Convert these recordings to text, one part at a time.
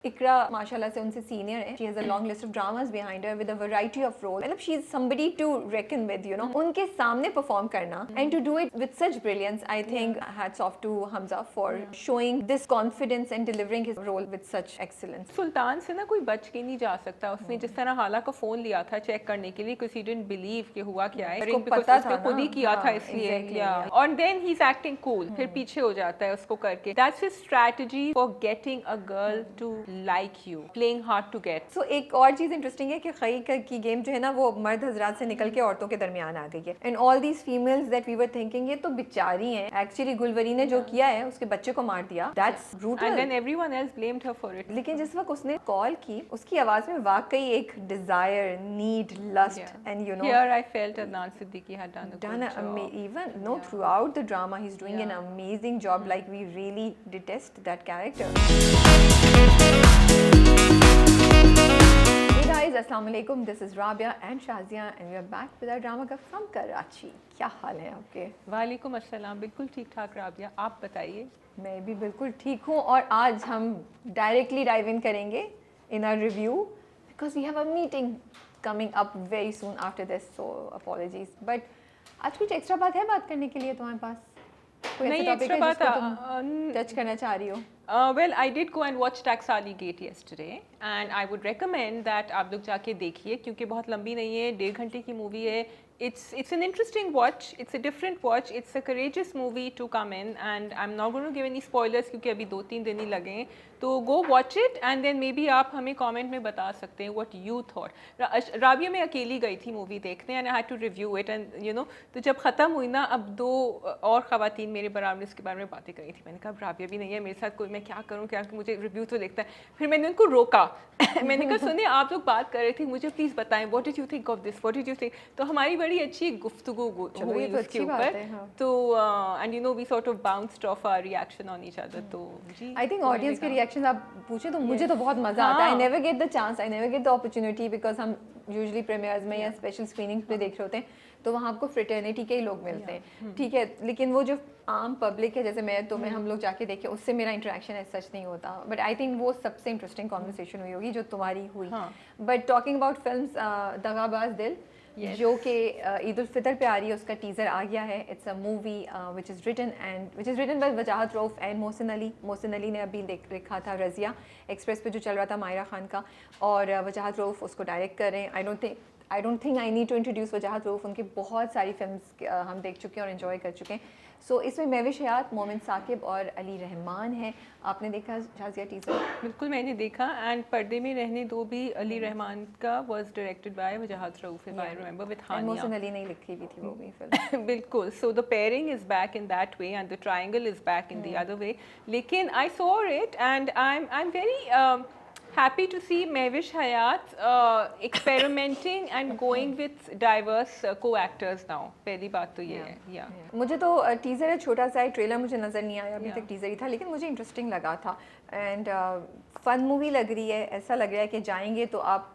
इकरा माशाल्लाह से उनसे सीनियर है. She has a long list of dramas behind her with a variety of roles. मतलब she is somebody to reckon with, you know. उनके सामने perform करना and to do it with such brilliance, I think hats off to Hamza for showing this confidence and delivering his role with such excellence. सुल्तान से ना कोई बच के नहीं जा सकता. उसने जिस तरह हाला का फोन लिया था चेक करने के लिए because he didn't believe कि हुआ क्या है. उसको because पता उसने था खुद ही ना. किया था हाँ, इसलिए. exactly, yeah. And then he's acting cool. फिर पीछे हो जाता है उसको करके. That's his strategy for getting a girl to like you, playing hard to get. So एक और चीज़ इंटरेस्टिंग है कि खई की गेम जो है ना वो मर्द हजरात से निकल के औरतों के दरमियान आ गई है. And all these females that we were thinking ये तो बेचारी हैं. एक्चुअली गुलवरी ने जो किया है उसके बच्चे को मार दिया. That's brutal. And then everyone else blamed her for it. लेकिन जिस वक्त उसने कॉल की उसकी आवाज में वाकई एक desire, need, lust and you know. Here I felt Adnan Siddiqui had done a good job. Even no, throughout the drama he's doing an amazing job. Like we really detest that character. Hey guys, Assalamu alaikum. This is Rabia and Shazia and we are back with our drama club from Karachi. क्या हाल है आपके? वालेकुम अस्सलाम. बिल्कुल ठीक ठाक राबिया, आप बताइए. मैं भी बिल्कुल ठीक हूँ और आज हम डायरेक्टली डाइव इन करेंगे in our review because we have a meeting coming up very soon after this, so apologies. But आज कुछ एक्स्ट्रा बात है बात करने के लिए तुम्हारे पास? कोई नहीं, ऐसा टॉपिक है extra जिसको बात, तुम टच करना चाह रही हो? Well, I did go and watch Tax Ali Gate yesterday and I would recommend that आप लोग जाके देखिए क्योंकि बहुत लंबी नहीं है, 1.5 घंटे की मूवी है. It's an interesting watch. It's a different watch. It's a courageous movie to come in and I'm not going to give any spoilers क्योंकि अभी 2-3 दिन ही लगे हैं. तो go watch it and then maybe आप हमें comment में बता सकते हैं what you thought. राबिया मैं अकेली गई थी मूवी देखने and I had to review it and you know तो जब ख़त्म हुई ना अब 2 और ख़वातीन मेरे बराबर इसके बारे में बातें करी थी. मैंने कहा राबिया भी नहीं है मेरे साथ कोई, मैं क्या करूँ क्या, मुझे रिव्यू तो देखता है. फिर मैंने उनको रोका. मैंने कहा सुनिए आप लोग बात कर रहे थे मुझे प्लीज़ बताएं what did you think of this, what did you think. तो हमारी बड़ी अच्छी गुफ्तगू हुई उसके ऊपर. तो and you know we sort of bounced off our reaction on each other. तो जी आई थिंक ऑडियंस के रिएक्शंस आप पूछे तो मुझे तो बहुत मजा आता है. I never get the chance, I never get the opportunity because हम यूजुअली प्रीमियर्स में या स्पेशल स्क्रीनिंग्स पे देख रहे होते हैं तो वहाँ आपको फ्रेटर्निटी के ही लोग मिलते हैं. ठीक है, लेकिन वो जो आम पब्लिक है जैसे मैं तो मैं हम लोग जाके देखे उससे मेरा इंटरेक्शन है सच नहीं होता. बट आई थिंक वो सबसे इंटरेस्टिंग कॉन्वर्सेशन हुई होगी जो तुम्हारी हुई. बट टॉकिंग अबाउट फिल्म्स, दगाबाज दिल जो कि ईद उल फितर पे आ रही है उसका टीज़र आ गया है. It's a movie which is written by Wajahat Rauf and Mohsin Ali. Mohsin Ali ने अभी लिखा था रज़िया एक्सप्रेस पे जो चल रहा था मायरा खान का, और वजाहत रऊफ उसको डायरेक्ट कर रहे हैं. I don't think I need to introduce Wajahat Rauf. उनकी बहुत सारी फिल्म्स हम देख चुके हैं और इन्जॉय कर चुके हैं. सो इसमें महविश हयात, मोमिन साकिब और अली रहमान है. आपने देखा शाज़िया टीज़र? बिल्कुल मैंने देखा एंड पर्दे में रहने दो भी अली रहमान का was directed by Wajahat Rauf if I remember with Hania. Mohsin Ali ने लिखी भी थी वो भी फिल्म. बिल्कुल. So the pairing is back in that way and the triangle is back in the other way. लेकिन I saw it and I am very happy to see Mehwish Hayat experimenting and going with diverse co-actors now. पहली बात तो ये है. मुझे तो teaser है छोटा सा है, ट्रेलर मुझे नज़र नहीं आया अभी तक, टीज़र ही था लेकिन मुझे इंटरेस्टिंग लगा था. एंड फन मूवी लग रही है. ऐसा लग रहा है कि जाएंगे तो आप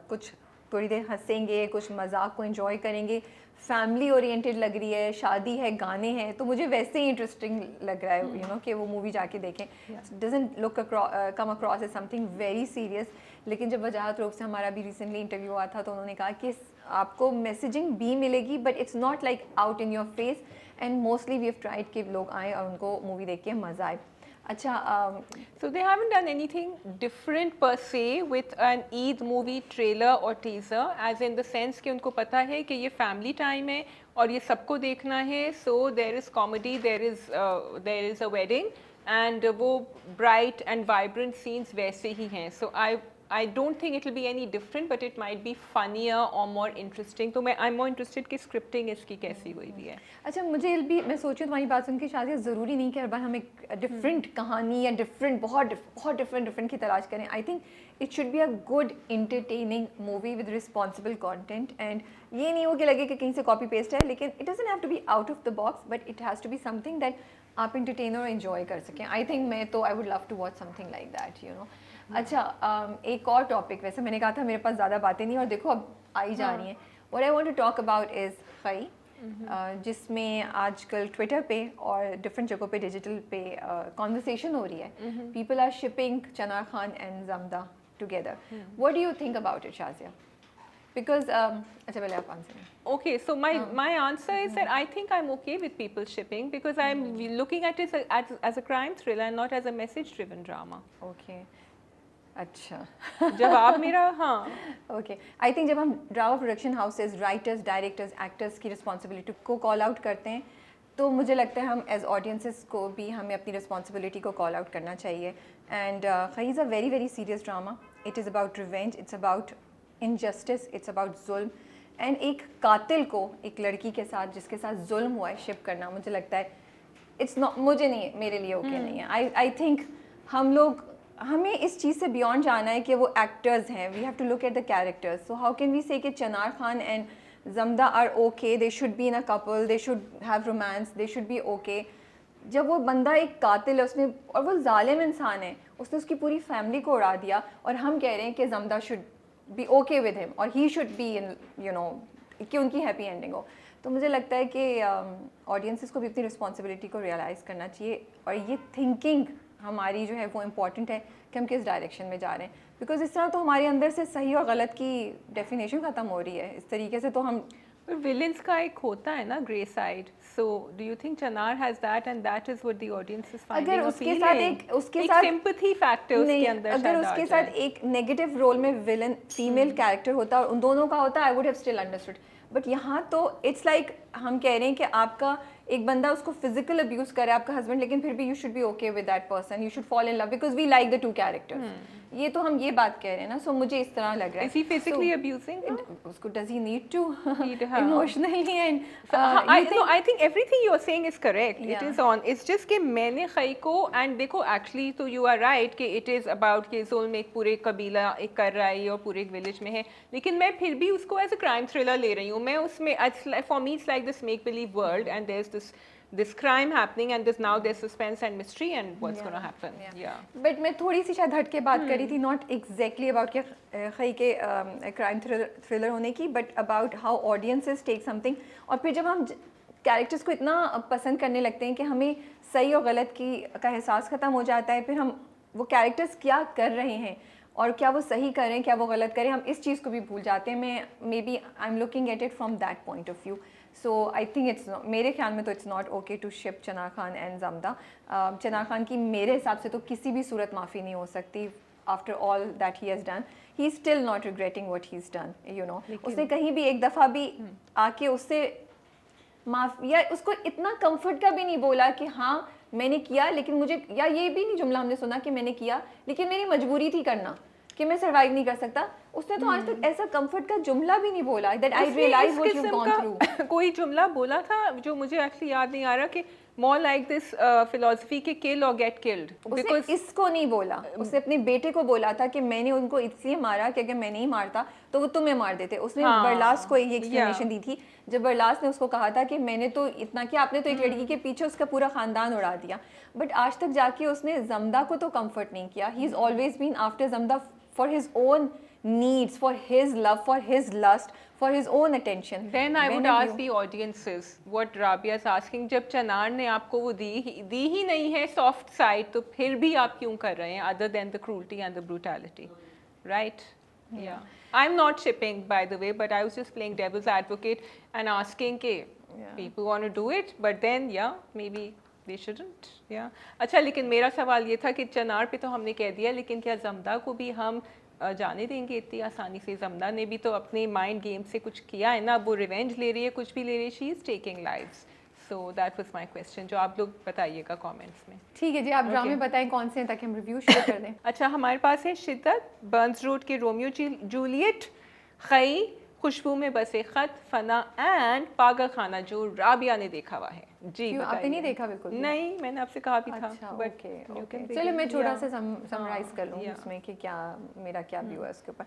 कुछ थोड़ी देर हंसेंगे, कुछ मजाक को एंजॉय करेंगे. फैमिली ओरिएंटेड लग रही है, शादी है, गाने हैं, तो मुझे वैसे ही इंटरेस्टिंग लग रहा है यू नो कि वो मूवी जाके देखें. Doesn't look come across as something very serious. लेकिन जब वजाहत रऊफ से हमारा भी रिसेंटली इंटरव्यू हुआ था तो उन्होंने कहा कि आपको मैसेजिंग भी मिलेगी but it's not like out in your face. And mostly we have tried कि लोग आए और उनको मूवी देख के मज़ा आए. अच्छा, so they haven't done anything different per se with an Eid movie trailer or teaser, as in the sense कि उनको पता है कि ये family time है और ये सबको देखना है. So there is comedy, there is a wedding and वो bright and vibrant scenes वैसे ही हैं. So I don't think it will be any different, but it might be funnier or more interesting. तो I'm more interested कि scripting इसकी कैसी हुई भी है. अच्छा, मुझे भी मैं सोची तुम्हारी बात सुन के शायद ज़रूरी नहीं कि हर बार हम एक डिफरेंट कहानी या बहुत डिफरेंट की तलाश करें. I think it should be a good entertaining movie with responsible content. And ये नहीं हो कि लगे कि कहीं से कॉपी पेस्ट है, लेकिन it doesn't have to be out of the box but it has to be something that आप इंटरटेन और इन्जॉय कर सकें. आई थिंक मैं तो I would love to watch something like that you know. अच्छा, एक और टॉपिक, वैसे मैंने कहा था मेरे पास ज़्यादा बातें नहीं और देखो अब आई जा रही हैं. What I want to talk about is खई जिसमें आजकल ट्विटर पे और डिफरेंट जगहों पे डिजिटल पे कॉन्वर्सेशन हो रही है. People are shipping Chanar Khan and Jamda together. What do you think about it Shazia? Because अच्छा पहले आप आंसर करें. Okay, so my answer is that I think I'm okay with people shipping because I'm looking at it as a crime thriller and not as a message-driven drama. Okay. अच्छा. जवाब मेरा हाँ. Okay. I think जब हम drama production houses, writers, directors, actors की responsibility को call out करते हैं तो मुझे लगता है हम एज ऑडियंसेस को भी हमें अपनी रिस्पॉन्सिबिलिटी को कॉल आउट करना चाहिए. एंड खई is a very very serious drama. It is about revenge, it's about injustice, it's about जुल्म. एंड एक कातिल को एक लड़की के साथ जिसके साथ जुल्म हुआ है शिप करना, मुझे लगता है इट्स नॉट, मुझे नहीं, मेरे लिए ओके नहीं है. आई थिंक हमें इस चीज़ से बियॉन्ड जाना है कि वो एक्टर्स हैं. We have to look at the characters. So how can we say कि Chanar Khan and Jamda are okay, they should be in a couple, they should have romance, they should be okay. जब वो बंदा एक कातिल है, उसने, और वो जालिम इंसान है, उसने उसकी पूरी फैमिली को उड़ा दिया और हम कह रहे हैं कि Jamda should be okay with him और he should be in, you know, कि उनकी हैप्पी एंडिंग हो. तो मुझे लगता है कि ऑडियंसेस को भी अपनी रिस्पॉन्सिबिलिटी को रियलाइज़ करना चाहिए और ये थिंकिंग हमारी जो है वो इम्पॉर्टेंट है कि हम किस डायरेक्शन में जा रहे हैं. बिकॉज इस तरह तो हमारे अंदर से सही और गलत की डेफिनेशन ख़त्म हो रही है. इस तरीके से तो हम, पर विलेंस का एक होता है ना grey side. So do you think Chanar has that and that is what the audience is finding अगर उसके साथ एक सिंपैथी फैक्टर उसके अंदर अगर उसके साथ एक नेगेटिव रोल में विलन फीमेल कैरेक्टर होता और उन दोनों का होता, आई would have still understood. But यहाँ तो इट्स लाइक हम कह रहे हैं कि आपका एक बंदा उसको फिजिकल अब्यूज करे, आपका हस्बैंड, लेकिन फिर भी you should be okay with that person, you should fall in love because we like the two characters. ये तो हम ये बात कह रहे हैं ना. सो मुझे इस तरह लग रहा है. Is he physically abusing her? उसको does he need to Need her. emotionally and I think everything you are saying is correct. It Yeah. is on. It's just कि मैंने खई को and देखो actually तो you are right कि it is about कि जोल में एक पूरे कबीला एक कर रहा है और पूरे एक विलेज में है, लेकिन मैं फिर भी उसको as a crime thriller ले रही हूँ. मैं उसमें for me it's like this make believe world and there's this crime happening and there's suspense and mystery and what's going to happen. Yeah. But मैं थोड़ी सी शायद हट के बात करी थी, नॉट एग्जैक्टली अबाउट के खई के क्राइम थ्रिलर होने की, but about how audiences take something. और फिर जब हम कैरेक्टर्स को इतना पसंद करने लगते हैं कि हमें सही और गलत का एहसास ख़त्म हो जाता है, फिर हम वो कैरेक्टर्स क्या कर रहे हैं और क्या वो सही कर रहे हैं, क्या वो गलत करें, हम इस चीज़ को भी भूल जाते हैं. मैं maybe I am looking at it from that point of view. So I think it's, मेरे ख्याल में तो it's not okay to ship Chanar Khan and जमदा. चनार खान की मेरे हिसाब से तो किसी भी सूरत माफ़ी नहीं हो सकती. After all that he has done, he is still not regretting what he is done. You know, उसने कहीं भी एक दफ़ा भी आके उससे माफ, या उसको इतना कंफर्ट का भी नहीं बोला कि हाँ मैंने किया लेकिन मुझे, या ये भी नहीं जुमला हमने सुना कि मैंने किया लेकिन मेरी मजबूरी थी करना, कि मैं सर्वाइव नहीं कर सकता. उसने तो आज तक ऐसा कंफर्ट का जुमला भी नहीं बोला that I realise what you have gone through. कोई जुमला बोला था जो मुझे एक्चुअली याद नहीं आ रहा कि more like this philosophy के kill or get killed. Because इसको नहीं बोला, उसने अपने बेटे को बोला था कि मैंने उनको इसलिए मारा कि अगर मैं नहीं मारता तो वो तुम्हें मार देते. उसने बरलास को ये एक्सप्लेनेशन दी थी जब बरलास ने उसको कहा था कि मैंने तो इतना किया, आपने तो एक लड़की के पीछे उसका पूरा खानदान उड़ा दिया. बट आज तक जाके उसने जमदा को तो कंफर्ट नहीं किया. He is always been after Jamda for his own needs, for his love, for his lust, for his own attention. Then I would ask the audiences what Rabia is asking. जब चनार ने आपको वो दी ही नहीं है soft side, तो फिर भी आप क्यों कर रहे हैं other than the cruelty and the brutality, right? Yeah. I'm not shipping, by the way, but I was just playing devil's advocate and asking कि people want to do it, but then yeah, maybe they shouldn't. Yeah. अच्छा, लेकिन मेरा सवाल ये था कि चनार पे तो हमने कह दिया, लेकिन क्या जमदा को भी हम जाने देंगे इतनी आसानी से? जमदा ने भी तो अपने माइंड गेम से कुछ किया है ना, वो रिवेंज ले रही है, कुछ भी ले रही है, she is taking lives. So that was my question, जो आप लोग बताइएगा कमेंट्स में. ठीक है जी, आप ड्रामे बताएं कौन से हैं ताकि हम रिव्यू शुरू कर दें. अच्छा, हमारे पास है शिद्दत, बर्न्स रोड के रोमियो जूलियट, खई, खुशबू में बसे खत, फना एंड पागल खाना, जो राबिया ने देखा हुआ है. जी क्यों, आपने नहीं देखा? बिल्कुल नहीं, मैंने आपसे कहा भी था. अच्छा, बट ओके. चलो मैं थोड़ा सा समराइज कर लूँ इसमें कि क्या मेरा क्या व्यू है उसके ऊपर.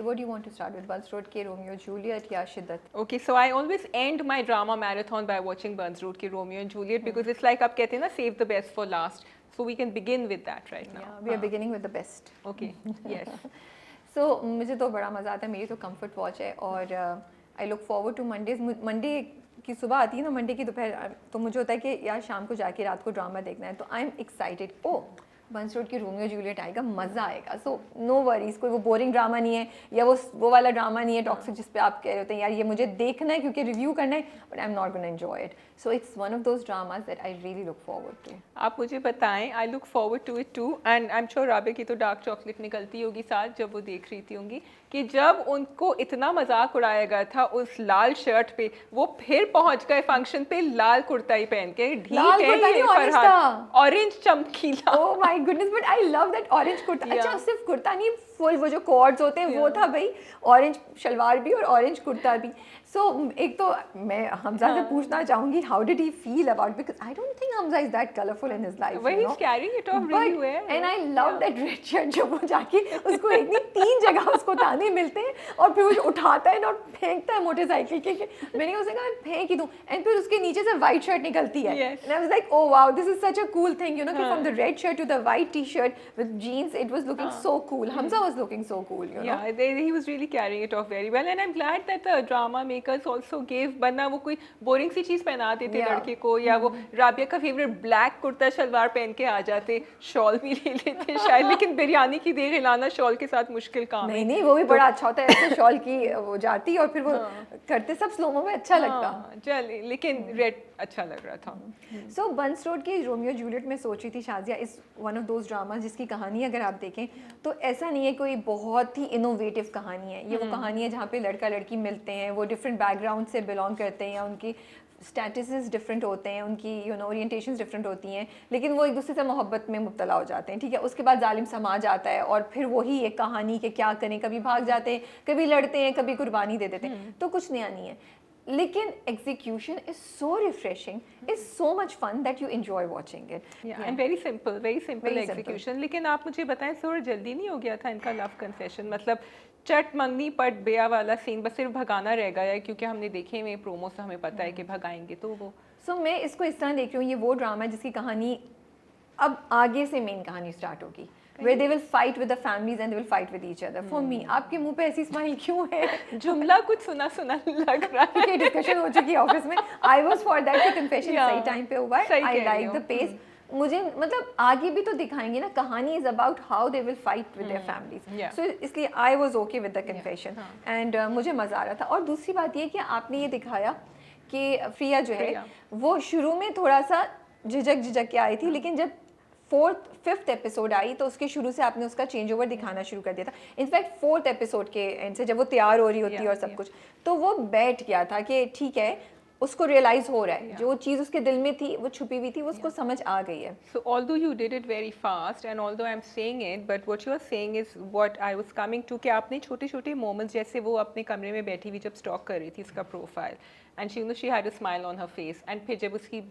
What do you want to start with, Burns Road के Romeo Juliet या शिद्दत? Okay, so I always end my drama marathon by watching Burns Road के Romeo and Juliet because it's like आप कहते हैं ना, save the best for last. So we can begin with that right now. Yeah, we are beginning with the best. Okay, yes. So मुझे तो बड़ा मज़ा आता है, मेरी तो comfort watch है और I look forward to Mondays. Monday की सुबह आती है ना, मंडे की दोपहर, तो मुझे होता है कि यार शाम को जाके रात को ड्रामा देखना है, तो आई एम एक्साइटेड, ओ बंस रोड की रोमियो जूलियट आएगा, मज़ा आएगा। सो नो वरीज, कोई वो बोरिंग ड्रामा नहीं है या वो वाला ड्रामा नहीं है टॉक्सिक जिस पे आप कह रहे होते हैं यार ये मुझे देखना है क्योंकि रिव्यू करना है, but I am not gonna enjoy it. So it's one of those dramas that I really look forward to. आप मुझे बताएं, I look forward to it too, and I am sure राबे की तो डार्क चॉकलेट निकलती होगी साथ जब वो देख रही थी होंगी कि जब उनको इतना मजाक उड़ाया गया था उस लाल शर्ट पे, वो फिर पहुंच गए फंक्शन पे लाल कुर्ता ही पहन के, ठीक है ये फरहाद, ऑरेंज चमकीला, oh my goodness, but I love that orange kurta. Yeah. अच्छा सिर्फ कुर्ता नहीं, फुल वो जो कॉर्ड्स होते हैं वो था भाई, ऑरेंज शलवार भी और ऑरेंज कुर्ता भी। सो एक तो मैं हमजा से पूछना चाहूंगी how did he feel about, because I don't think Hamza is that colourful in his life, Well, he's carrying it off really well. And I love that red shirt, जब वो जाके उसको एक नहीं 3 जगह उसको ताने मिलते हैं और फिर वो उठाता है और फेंकता है मोटरसाइकिल के, मैंने उसे कहा मैं फेंक ही दूं, एंड फिर उसके नीचे से वाइट शर्ट निकलती है, and I was like oh wow this is such a cool thing, you know, कि from the red shirt to the white T shirt with jeans, it was looking so cool, Hamza was looking so cool, you know. Yeah, he was really carrying it off very well, and I'm glad that the drama makers also gave, वरना वो कोई boring सी चीज पहना देते Yeah. लड़के को, या वो राबिया का फेवरेट ब्लैक कुर्ता शलवार पहन के आ जाते, शॉल भी ले लेते शायद, लेकिन बिरयानी की देग हिलाना शॉल के साथ मुश्किल काम है। नहीं नहीं, वो भी बड़ा अच्छा होता है, ऐसे शॉल की वो जाती और फिर वो करते सब स्लोमो में, अच्छा लगता। चल, लेकिन रेड अच्छा लग रहा था। सो बंस रोड की रोमियो जूलियट में सोच रही थी Shazia is one of those drama जिसकी कहानी अगर आप देखें तो ऐसा नहीं है कोई बहुत ही इनोवेटिव कहानी है, ये वो कहानी है जहाँ पे लड़का लड़की मिलते हैं, वो डिफरेंट बैकग्राउंड से बिलोंग करते हैं या उनकी स्टेटसेस डिफरेंट होते हैं, उनकी यू नो ओरिएंटेशंस डिफरेंट होती हैं, लेकिन वो एक दूसरे से मोहब्बत में मुब्तला हो जाते हैं, ठीक है। उसके बाद जालिम समाज आता है और फिर वही एक कहानी के क्या करें, कभी भाग जाते हैं, कभी लड़ते हैं, कभी कुर्बानी दे देते हैं, तो कुछ नया नहीं है, लेकिन execution is so refreshing, is so much fun that you enjoy watching it. And very simple Very execution. लेकिन आप मुझे बताएं, थोड़ा जल्दी नहीं हो गया था इनका लव कन्फेशन, मतलब चट मंगनी पट बेया वाला सीन, बस सिर्फ भगाना रह गया है, क्योंकि हमने देखे हुए प्रोमो से हमें पता है कि भगाएंगे, तो वो मैं इसको इस तरह देख रही हूँ, ये वो ड्रामा है जिसकी कहानी अब आगे से मेन कहानी स्टार्ट होगी, where they will fight with the families and they will fight with each other. For me, आपके मुंह पे ऐसी स्माइल क्यों है? जुमला कुछ सुना सुना लग रहा है। कि डिस्कशन हो चुकी है ऑफिस में, I was for that कि confession सही टाइम पे हुआ है, I like the pace. मुझे मतलब आगे भी तो दिखाएंगे ना, कहानी is about how they will fight with their families, so इसलिए I was okay with the confession and मुझे मजा आ रहा था। और दूसरी बात ये कि आपने ये दिखाया कि फ्रिया जो है वो शुरू में थोड़ा सा झिझक के आई थी, लेकिन जब 4th-5th एपिसोड आई तो उसके शुरू से आपने उसका चेंज ओवर दिखाना शुरू कर दिया था। इनफैक्ट 4th एपिसोड के एंड से जब वो तैयार हो रही होती है और सब कुछ, तो वो बैठ गया था कि ठीक है, उसको रियलाइज हो रहा है जो चीज़ उसके दिल में थी, वो छुपी हुई थी, वो उसको समझ आ गई है। So although you did it very fast and although I'm saying it, but what you are saying is what I was coming to, कि आपने छोटे-छोटे moments, जैसे वो अपने कमरे में बैठी हुई जब स्टॉक कर रही थी इसका profile, and she had a smile on her face, and फिर जब उसकी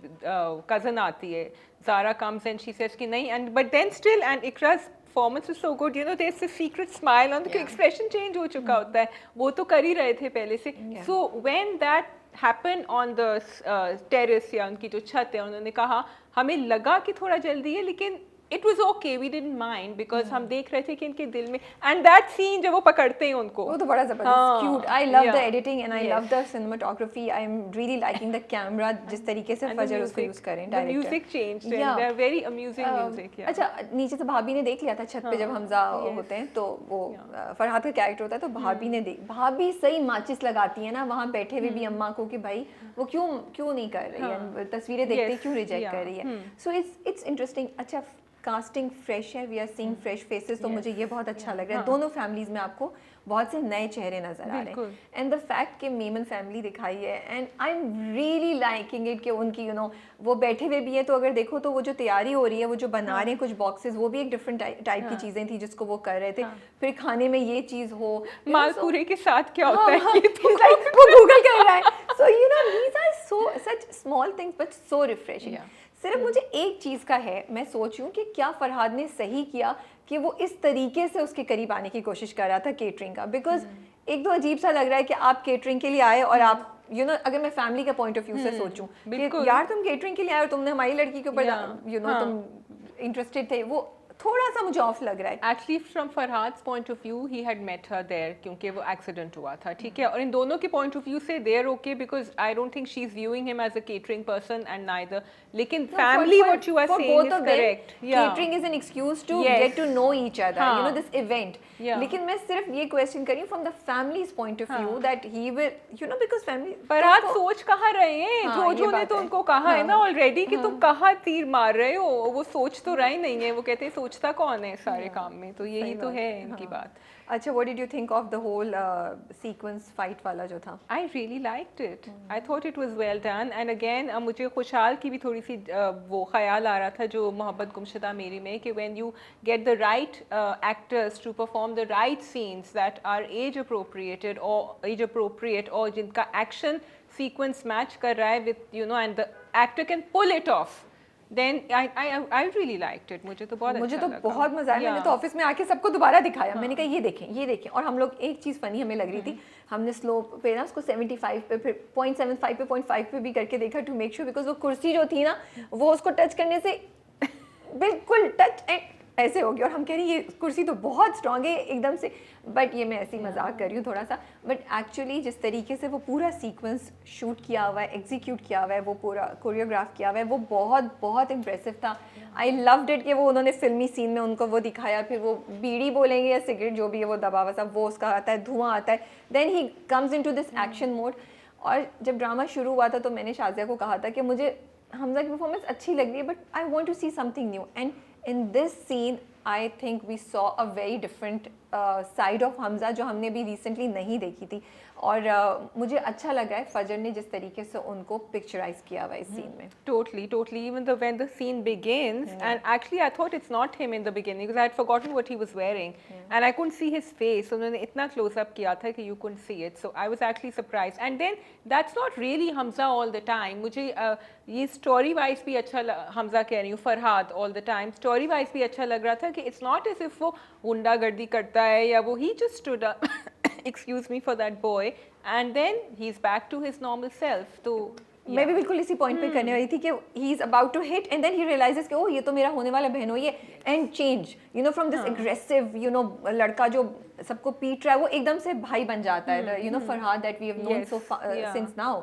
cousin आती है, Zara comes and she says कि नहीं, and but then still, and Ikra's performance is so good, you know, there's a secret smile on the expression change हो चुका होता है, वो तो कर ही रहे थे पहले से। So when that happened on the terrace या उनकी जो छत है, उन्होंने कहा हमें लगा कि थोड़ा जल्दी है, लेकिन it was okay, we didn't mind because हम देख रहे थे कि इनके दिल में, and that scene जब वो पकड़ते हैं उनको, वो तो बड़ा जबरदस्त cute, I love the editing and I love the cinematography, I am really liking the camera, जिस तरीके से फजर उसको यूज करें director, the music changed and they're very amusing music। अच्छा, नीचे से भाभी ने देख लिया था छत पे जब हमजा होते हैं, तो वो फरहाद का कैरेक्टर होता है, तो भाभी ने भाभी सही माचिस लगाती है ना वहाँ बैठे हुए भी अम्मा को कि भाई वो क्यों नहीं कर रही है, तस्वीरें देखते क्यों रिजेक्ट कर रही है। So it's interesting. अच्छा, कास्टिंग फ्रेश है, we are seeing fresh faces, तो मुझे ये बहुत अच्छा लग रहा है। दोनों फैमिलीज में आपको बहुत से नए चेहरे नजर आ रहे हैं, एंड द फैक्ट कि मेमन फैमिली दिखाई है, and I am really liking it कि उनकी यू नो वो बैठे हुए भी है, तो अगर देखो तो वो जो तैयारी हो रही है, वो जो बना रहे हैं कुछ बॉक्सेस, वो भी एक डिफरेंट टाइप की चीजें थी जिसको वो कर रहे थे। फिर खाने में ये चीज हो, मालपूरे के साथ क्या होता है, वो गूगल कर रहा है। So you know these are so such small things but so refreshing. सिर्फ मुझे एक चीज़ का है, मैं सोच रही हूँ कि क्या फरहाद ने सही किया कि वो इस तरीके से उसके करीब आने की कोशिश कर रहा था केटरिंग का, बिकॉज एक तो अजीब सा लग रहा है कि आप केटरिंग के लिए आए और आप यू नो अगर मैं फैमिली का पॉइंट ऑफ व्यू से सोचूं कि यार तुम केटरिंग के लिए आए और तुमने हमारी लड़की के ऊपर यू नो तुम इंटरेस्टेड थे, वो थोड़ा सा मुझे ऑफ लग रहा है। Actually, from Farhad's point of view, he had met her there क्योंकि वो accident हुआ था, ठीक है? और इन दोनों के point of view से they're okay because I don't think she's viewing him as a catering person and neither. लेकिन family, what you are saying is correct. Yeah. Catering is an excuse to Yes. get to know each other. हाँ. You know, this event. Yeah. लेकिन मैं सिर्फ ये question कर रही हूँ from the family's point of view that he will, you know, because family. Farhad सोच कहाँ रहे हैं? हाँ, जोजो ने तो उनको कहा है ना ऑलरेडी कि तुम कहाँ तीर मार रहे हो, वो सोच तो रहा ही नहीं है, वो कहते हैं सोचता कौन है सारे काम में, तो यही तो है इनकी बात। अच्छा, what did you think of the whole sequence fight वाला जो था? I really liked it. I thought it was well done. And again, मुझे खुशहाल की भी थोड़ी सी वो ख्याल आ रहा था जो मोहब्बत गुमशुदा मेरी में कि when you get the right actors to perform the right scenes that are age appropriate or जिनका action sequence match कर रहा है with, you know, and the actor can pull it off. Then I really liked it. मुझे तो बहुत मुझे अच्छा तो लगा। बहुत मजा आया। मैंने तो ऑफिस में आके सबको दोबारा दिखाया। मैंने कहा ये देखें। और हम लोग एक चीज़ फनी हमें लग रही थी, हमने स्लो पे ना उसको 75 पे फिर 0.75 पे 0.5 पे भी करके देखा टू मेक श्योर, बिकॉज वो कुर्सी जो थी ना वो उसको टच करने से बिल्कुल टच एंड ऐसे हो गया। और हम कह रही ये कुर्सी तो बहुत स्ट्रांग है एकदम से, बट ये मैं ऐसे ही मजाक कर रही हूँ थोड़ा सा। बट एक्चुअली जिस तरीके से वो पूरा सीक्वेंस शूट किया हुआ है, एग्जीक्यूट किया हुआ है, वो पूरा कोरियोग्राफ किया हुआ है, वो बहुत बहुत इम्प्रेसिव था। आई लव्ड इट कि वो उन्होंने फिल्मी सीन में उनको वो दिखाया, फिर वो बीड़ी बोलेंगे या सिगरेट जो भी है वो दबा हुआ सब वो उसका आता है, धुआं आता है, then he comes into this action mode. और जब ड्रामा शुरू हुआ था तो मैंने शाज़िया को कहा था कि मुझे हमजा की परफॉर्मेंस अच्छी लग रही है but I want to see something new, and in this scene I think we saw a very different side of Hamza जो हमने भी recently नहीं देखी थी। और मुझे अच्छा लगा है फजर ने जिस तरीके से उनको पिक्चराइज किया हुआ इस सीन में। Totally. Even when the scene begins, and actually I thought it's not him in the beginning because I had forgotten what he was wearing, and I couldn't see his face. उन्होंने इतना close up किया था कि you couldn't see it, so I was actually surprised. And then that's not really Hamza all the time. मुझे ये story wise भी अच्छा Hamza कह रही हूँ, Farhad all the time story wise भी अच्छा लग रहा था कि it's not as if वो गुंडागर्दी करता है या वो he just stood up excuse me for that boy and then he's back to his normal self. तो मैं भी बिल्कुल इसी पॉइंट पे करने वाली थी कि he is about to hit and then he realizes कि ओह ये तो मेरा होने वाला बहनोई है, and change you know from this aggressive you know लड़का जो सबको पीट रहा है वो एकदम से भाई बन जाता है, you know Farhad that we have known so since now.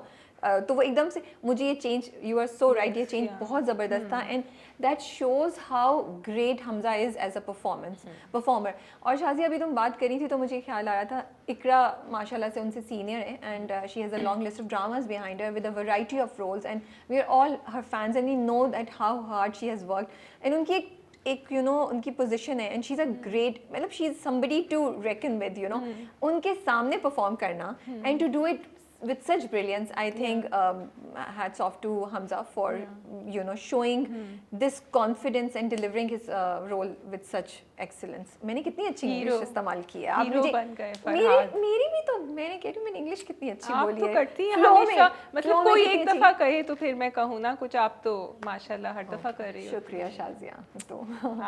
तो वो एकदम से मुझे ये change, you are so right, ये चेंज बहुत ज़बरदस्त था and that shows how great Hamza is as a performer. और शाज़िया अभी तुम बात करी थी तो मुझे ख्याल आ रहा था इकरा माशाल्लाह से उनसे सीनियर है and she has a long list of dramas behind her with a variety of roles and we are all her fans and we know that how hard she has worked and उनकी एक you know उनकी position है and she is a great, मतलब she is somebody to reckon with, you know उनके सामने perform करना and to do it with such brilliance. I think hats off to Hamza for you know showing this confidence and delivering his role with such excellence. मैंने कितनी अच्छी English इस्तेमाल की है। Hero बन गए फरहाद। मेरी भी तो मैंने कह रही हूँ मैंने इंग्लिश कितनी अच्छी बोली है। आप तो करती हैं हमेशा, मतलब कोई एक दफा कहे तो फिर मैं कहूँ ना कुछ, आप तो माशाल्लाह हर दफा कर रही हो। शुक्रिया शाज़िया। तो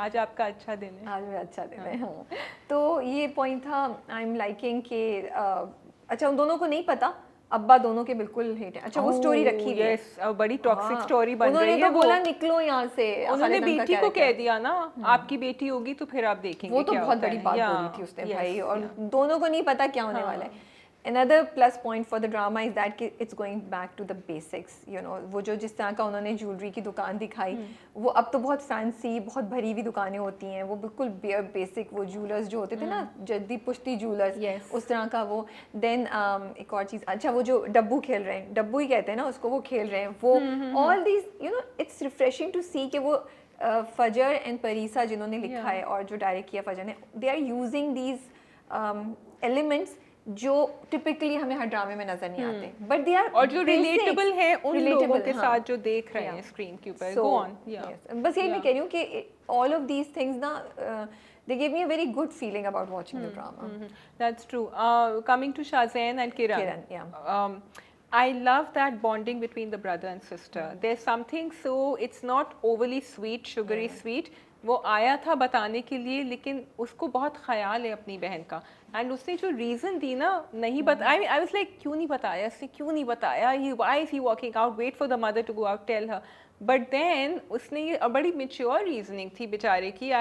आज आपका अच्छा दिन है। आज मेरा अच्छा दिन है। हाँ। तो ये पॉइंट था आई एम लाइकिंग के अच्छा उन दोनों को नहीं पता, अब्बा दोनों के बिल्कुल हेट है। अच्छा वो स्टोरी रखी है, यस, बड़ी टॉक्सिक स्टोरी बन रही है। उन्होंने तो बोला निकलो यहाँ से, उन्होंने बेटी को कह दिया ना आपकी बेटी होगी तो फिर आप देखेंगे। वो तो बहुत बड़ी बात बोली थी उसने भाई, और दोनों को नहीं पता क्या होने वाला है। Another plus point for the drama is that it's going back to the basics, you know, वो जो जिस तरह का उन्होंने ज्वेलरी की दुकान दिखाई वो अब तो बहुत फैंसी बहुत भरी हुई दुकानें होती हैं, वो बिल्कुल बेयर बेसिक वो ज्वेलर्स जो होते थे ना जद्दी पुश्ती ज्वेलर्स उस तरह का वो। देन एक और चीज़, अच्छा वो जो डब्बू खेल रहे हैं, डब्बू ही कहते हैं ना उसको, वो खेल रहे हैं वो all these you know it's refreshing to see कि वो फजर एंड परीसा जिन्होंने लिखा है और जो डायरेक्ट किया फजर ने, they are using these elements जो टिपिकली हमें हर ड्रामे में नजर नहीं आते, बट दे आर और जो रिलेटेबल है उन लोगों के साथ जो देख रहे हैं स्क्रीन के ऊपर। Go on. बस यही मैं कह रही हूँ कि ऑल ऑफ दीज थिंग्स ना they gave me a very good feeling about watching the drama. That's true. Coming to Shahzain and Kiran, I love that bonding between the brother and sister. There's something so it's not overly sweet, sugary sweet. वो आया था बताने के लिए लेकिन उसको बहुत ख्याल है अपनी बहन का, एंड उसने जो रीज़न दी ना नहीं बता, आई वाज लाइक क्यों नहीं बताया इसने, क्यों नहीं बताया, he why is he walking out, wait for the mother to go out, tell her, but then उसने ये बड़ी मेच्योर रीजनिंग थी बेचारे की।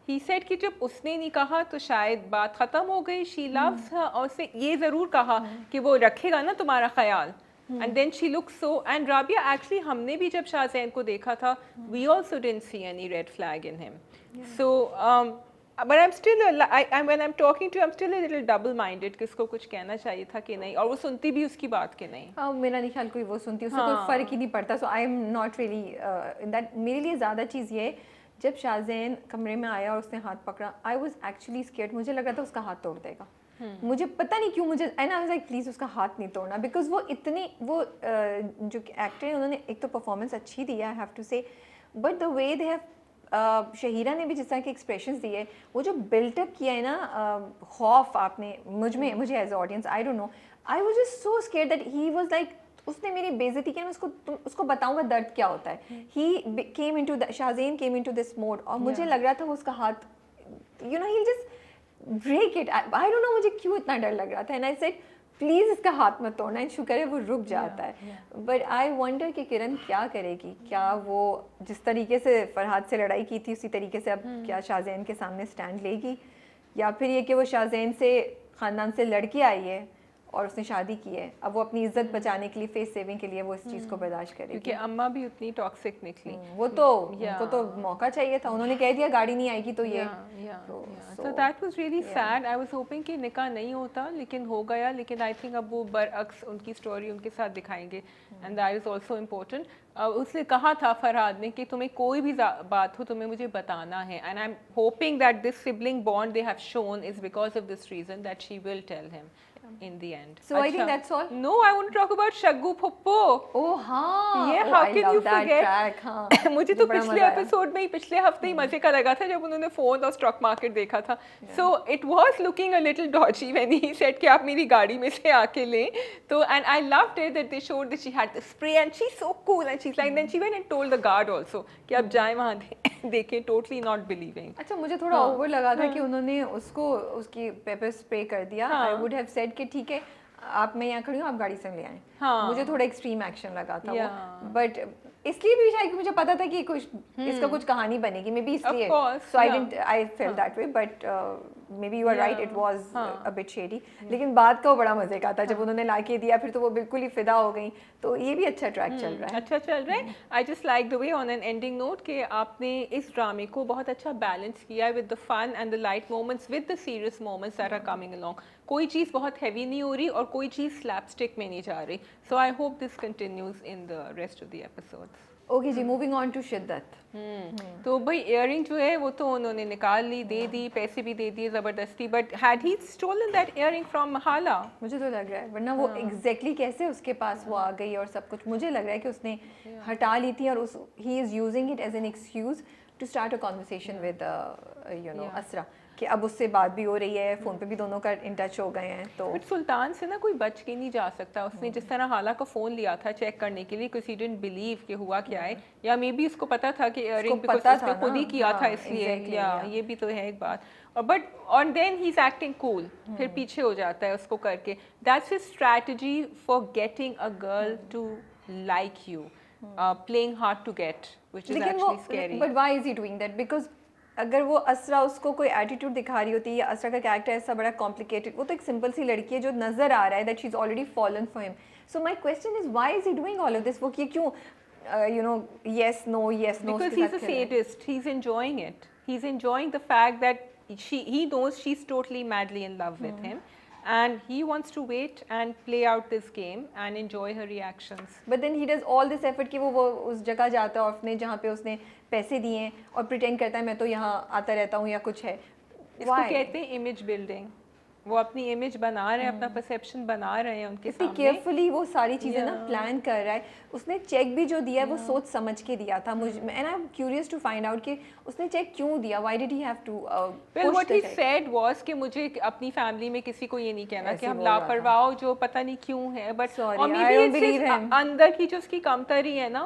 ही सेड कि जब उसने नहीं कहा तो शायद बात ख़त्म हो गई, शी लव्स हर, और उसने ये ज़रूर कहा कि वो रखेगा ना तुम्हारा ख्याल। And then she looks so, and Rabia actually हमने भी जब शाहज़ैन को देखा था, we also didn't see any red flag in him. So but I'm still when I'm talking to you, I'm still a little double-minded कि उसको कुछ कहना चाहिए था कि नहीं, और वो सुनती भी उसकी बात कि नहीं। मेरा नहीं ख्याल कोई वो सुनती, उससे कोई फ़र्क ही नहीं पड़ता। So I am not really in that. मेरे लिए ज़्यादा चीज़ ये, जब शाहज़ैन कमरे में आया और उसने हाथ पकड़ा, आई वॉज एक्चुअली स्केर्ड। मुझे लगा था उसका हाथ तोड़ देगा। मुझे पता नहीं क्यों, मुझे and I was like please उसका हाथ नहीं तोड़ना, बिकॉज वो इतनी वो जो एक्टर है उन्होंने एक तो परफॉर्मेंस अच्छी दी है, I have to say, but the way they have Shahira ने भी जिस तरह के एक्सप्रेशंस दिए, वो जो बिल्टअप किया है ना खौफ आपने मुझे as audience, I don't know, I was just so scared that he was like उसने मेरी बेइज्जती की, मैं उसको बताऊंगा दर्द क्या होता है। He came into Shahzain came into this mode, और मुझे लग रहा था वो उसका हाथ you know he just break it. I don't know मुझे क्यों इतना डर लग रहा था, एंड आई सेड प्लीज़ इसका हाथ मत तोड़ना, शुक्र है वो रुक जाता है। बट आई वंडर कि किरण क्या करेगी, क्या वो जिस तरीके से फरहाद से लड़ाई की थी उसी तरीके से अब क्या शाहज़ैन के सामने स्टैंड लेगी, या फिर ये कि वो शाहज़ैन से ख़ानदान से लड़के आई है और उसने शादी की है, अब वो अपनी इज्जत बचाने के लिए, फेस सेविंग के लिए वो इस चीज़ को बर्दाश्त करेगी। क्योंकि अम्मा भी उतनी टॉक्सिक निकली। वो तो उनको तो मौका चाहिए था, उन्होंने कह दिया गाड़ी नहीं आएगी तो ये। So that was really sad. I was hoping कि निकाह नहीं होता, लेकिन हो गया। लेकिन I think अब वो बरअक्स उनकी स्टोरी उनके साथ दिखाएंगे, and that is also important. उसने कहा था फरहाद ने कि तुम्हें कोई भी बात हो तुम्हें मुझे बताना है, and I'm hoping that this sibling bond they have shown is because of this reason that she will tell him in the end. So I think that's all. No, I want to talk about Shaggu Phuppo. Oh हाँ, Yeah, how can you forget? हाँ, मुझे तो पिछले episode में ही, पिछले हफ्ते ही मजे का लगा था जब उन्होंने फोन और स्टॉक मार्केट देखा था। So it was looking a little dodgy when he said कि आप मेरी गाड़ी में से आके लें। तो and I loved it that they showed that she had the spray and she's so cool and she's like, then she went and told the guard also कि आप जाएं वहाँ देखें, totally not believing. अच्छा मुझे थोड़ा ओवर लगा था कि उन्होंने उसको उसकी पेपर स्प्रे कर दिया। I would have said कि ठीक है आप, मैं यहाँ खड़ी हूँ, आप गाड़ी से ले आए। मुझे थोड़ा एक्सट्रीम एक्शन लगा था वो, बट इसलिए भी शायद मुझे पता था कि कुछ इसका कुछ कहानी बनेगी, मे बी इसलिए। So I felt that way, but maybe you are right, it was a bit shady. लेकिन बाद का वो बड़ा मजे का था जब उन्होंने लाके दिया, फिर तो वो बिल्कुल ही फिदा हो गई। तो ये भी अच्छा ट्रैक चल रहा है, अच्छा चल रहा है। आई just like the way on an ending note कि आपने इस ड्रामे को बहुत अच्छा बैलेंस किया है with the fun and the light moments with the serious moments that are coming along. कोई चीज़ बहुत हैवी नहीं हो रही और कोई चीज़ स्लैपस्टिक में नहीं जा रही। So I hope this continues in the rest of the episodes. Okay जी, मूविंग ऑन टू शिद्दत। तो भाई इयरिंग जो है वो तो उन्होंने निकाल ली, दे दी, पैसे भी दे दिए ज़बरदस्ती, but had he stolen that earring from Hala? मुझे तो लग रहा है, वरना वो एग्जैक्टली कैसे उसके पास वो आ गई और सब कुछ, मुझे लग रहा है कि उसने हटा ली थी और उस he is using it as an excuse to start a conversation with you know Asra, कि अब उससे बात भी हो रही है, फ़ोन पे भी दोनों का इन टच हो गए हैं। तो बट सुल्तान से ना कोई बच के नहीं जा सकता। उसने जिस तरह हाला का फ़ोन लिया था चेक करने के लिए, बिकॉज ही डिडंट बिलीव कि हुआ क्या है, या मे बी उसको पता था कि इयरिंग बिकॉज उसने खुद ही किया था इसलिए, या ये भी तो है एक बात। और बट और then he is acting cool, फिर पीछे हो जाता है उसको करके। That's his strategy for getting a girl to like you, playing hard to get, which is actually scary. But why is he doing that? Because अगर वो असरा उसको कोई एटीट्यूड दिखा रही होती, या असरा का कैरेक्टर ऐसा बड़ा कॉम्प्लिकेटेड, वो तो एक सिंपल सी लड़की है जो नजर आ रहा है that she is already fallen for him. So my question is why is he doing all of this? वो क्यों you know yes no because he's a sadist. He's enjoying it. He's enjoying the fact that he knows she's totally madly in love with him, and he wants to wait and play out this game and enjoy her reactions. But then he does all this effort कि वो उस जगह जाता है orphanage जहाँ पे उसने पैसे दिए हैं और प्रिटेंड करता है मैं तो यहाँ आता रहता हूँ या कुछ है। इसको कहते हैं इमेज बिल्डिंग। वो अपनी इमेज बना रहे हैं, अपना परसेप्शन बना रहे हैं उनके सामने। केयरफुली वो सारी चीज़ें ना प्लान कर रहा है। उसने चेक भी जो दिया है वो सोच समझ के दिया था। मुझे and I am curious to find out कि उसने चेक क्यों दिया, why did he have to well what he said was कि मुझे अपनी फैमिली में किसी को ये नहीं कहना कि हम लापरवाह जो पता नहीं क्यों है, बट और मे बी अंदर की जो उसकी कमतरी है ना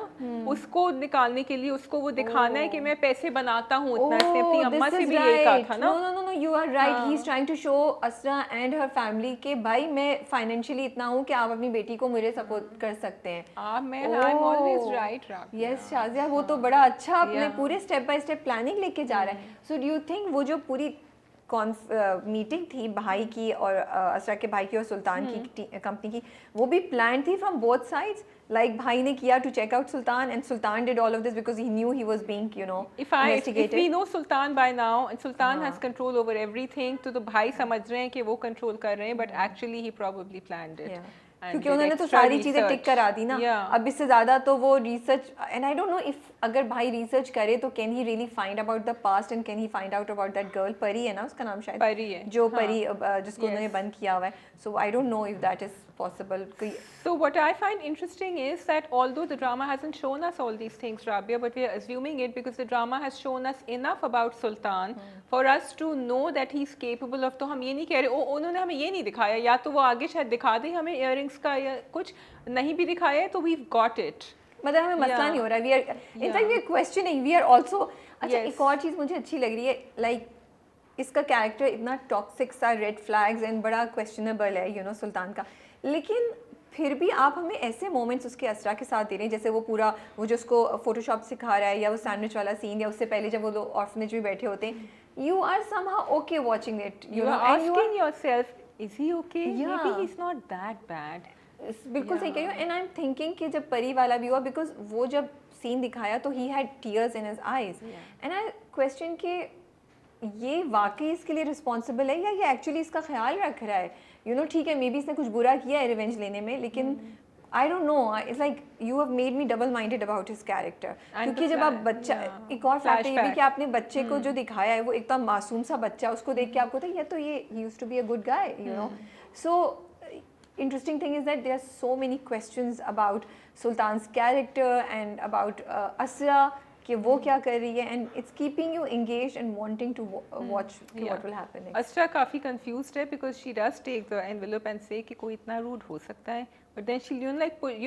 उसको निकालने के लिए उसको वो दिखाना है कि मैं पैसे बनाता हूँ इतना। इसने अपनी अम्मा से भी ये कहा था ना। No no no, you are right, he is trying to show us Asra and her family के भाई मैं फाइनेंशियली इतना हूँ कि आप अपनी बेटी को मुझे सपोर्ट कर सकते हैं। I'm always right, Rabia. Yes Shazia, वो तो बड़ा अच्छा अपने Yeah. पूरे स्टेप बाय स्टेप प्लानिंग लेके जा रहा है। सो डू यू थिंक वो जो पूरी मीटिंग थी भाई की और असरा के भाई की और सुल्तान की कंपनी की, वो भी प्लान थी फ्रॉम बोथ साइड्स? लाइक भाई ने किया to check out Sultan and Sultan did all of this because he knew he was being If we know Sultan by now and Sultan has control over everything, तो भाई समझ रहे हैं कि वो कंट्रोल कर रहे हैं, but actually he probably planned it. And क्योंकि did उन्होंने तो extra सारी चीजें टिक research. करा दी ना। Yeah. अब इससे ज्यादा तो वो research, and I don't know if अगर भाई रिसर्च करे तो can he really find about the past and can he find out about that girl, परी है ना उसका नाम शायद, परी है, जो हाँ. परी जिसको उन्होंने बंद किया हुआ है। So I don't know if that is possible. So what I find interesting is that although the drama hasn't shown us all these things, Rabia, but we are assuming it because the drama has shown us enough about Sultan for us to know that he's capable of, तो हम ये नहीं कह रहे उन्होंने हमें ये नहीं दिखाया, या तो वो आगे शायद दिखा दे हमें इयररिंग्स का या कुछ, नहीं भी दिखाया है तो we've got it. मतलब हमें मसला नहीं हो रहा है, we are in fact we are questioning, we are also. अच्छा एक और चीज़ मुझे अच्छी लग रही है, लाइक इसका कैरेक्टर इतना टॉक्सिक सा, रेड फ्लैग्स एंड बड़ा क्वेश्चनेबल है, यू नो, सुल्तान का, लेकिन फिर भी आप हमें ऐसे मोमेंट्स उसके असरा के साथ दे रहे हैं, जैसे वो पूरा वो जो उसको फोटोशॉप सिखा रहा है, या वो सैंडविच वाला सीन, या उससे पहले जब वो लोग ऑर्फनेज में बैठे होते हैं, you are somehow okay watching it, You are asking yourself, is he okay? Yeah. Maybe he's not that bad. बिल्कुल सही कह रही हो। एंड आई एम थिंकिंग कि जब परी वाला भी हुआ, बिकॉज वो जब सीन दिखाया तो he had tears in his eyes, and I question कि ये वाकई इसके लिए रिस्पॉन्सिबल है या ये एक्चुअली इसका ख्याल रख रहा है, यू नो। ठीक है, मे बी इसने कुछ बुरा किया है रिवेंज लेने में, लेकिन आई don't no, it's like you have made me double minded about his character. क्योंकि जब आप बच्चा, एक और फैक्ट ये भी कि आपने बच्चे को जो दिखाया है वो एकदम मासूम सा बच्चा, उसको देख के आपको था ये तो ये he used to be a good guy, you know. So interesting thing is that there are so many questions about Sultan's character and about Asra, कि वो क्या कर रही है, and it's keeping you engaged and wanting to watch what will happen next. Asra काफी confused है because she does take the envelope and say कि कोई इतना rude हो सकता है, but then she you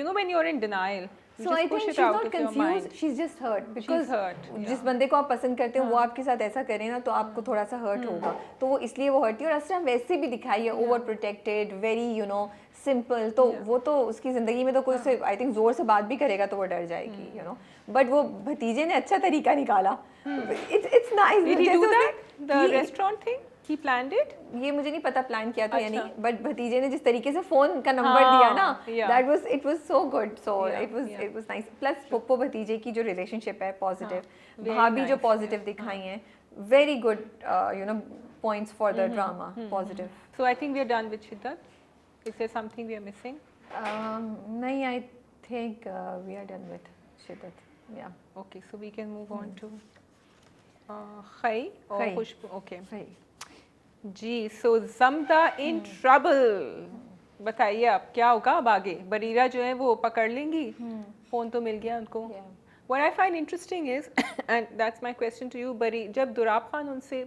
know when you're in denial, you So just I push think it she's out not of your confused, mind. she's just hurt because She's hurt, जिस बंदे को आप पसंद करते हो वो आपके साथ ऐसा करे ना तो आपको थोड़ा सा हर्ट होगा, तो वो इसलिए वो हर्ट है। और असरा वैसे भी दिखाई है over protected, very you know simple, तो वो तो उसकी जिंदगी में तो कोई से आई थिंक जोर से बात भी करेगा तो वो डर जाएगी, यू नो। बट वो भतीजे ने अच्छा तरीका निकाला, it's nice. Did he do that? The restaurant thing? He planned it? ये मुझे नहीं पता प्लान किया था या अच्छा। नहीं, बट भतीजे ने जिस तरीके से फोन का नंबर दिया ना, that was it was so good, so it was nice. Plus Pappo भतीजे की जो रिलेशनशिप है पॉजिटिव, भाभी जो पॉजिटिव दिखाई हैं, very good you know points for the drama, positive. So I think we are done with Shiddat. Is there something we are missing? नहीं, I think we are done with Shiddat, या Okay, so we can move on to Khai or Khai. Khushbu. Okay. सही। जी, so Zamda in trouble. बताइए अब क्या होगा अब आगे? बरीरा जो है वो पकड़ लेंगी, फोन तो मिल गया उनको। What I find interesting is, and that's my question to you, जब दुराब खान उनसे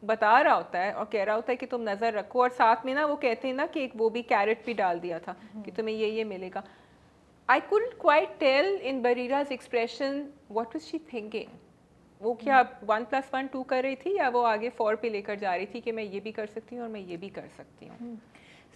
बता रहा होता है और कह रहा होता है कि तुम नज़र रखो, और साथ में ना वो कहते हैं ना कि एक वो भी कैरेट भी डाल दिया था कि तुम्हें ये मिलेगा। I couldn't quite tell in Barira's expression what was she thinking. वो क्या 1+1 2 कर रही थी, या वो आगे 4 पे लेकर जा रही थी कि मैं ये भी कर सकती हूँ और मैं ये भी कर सकती हूँ।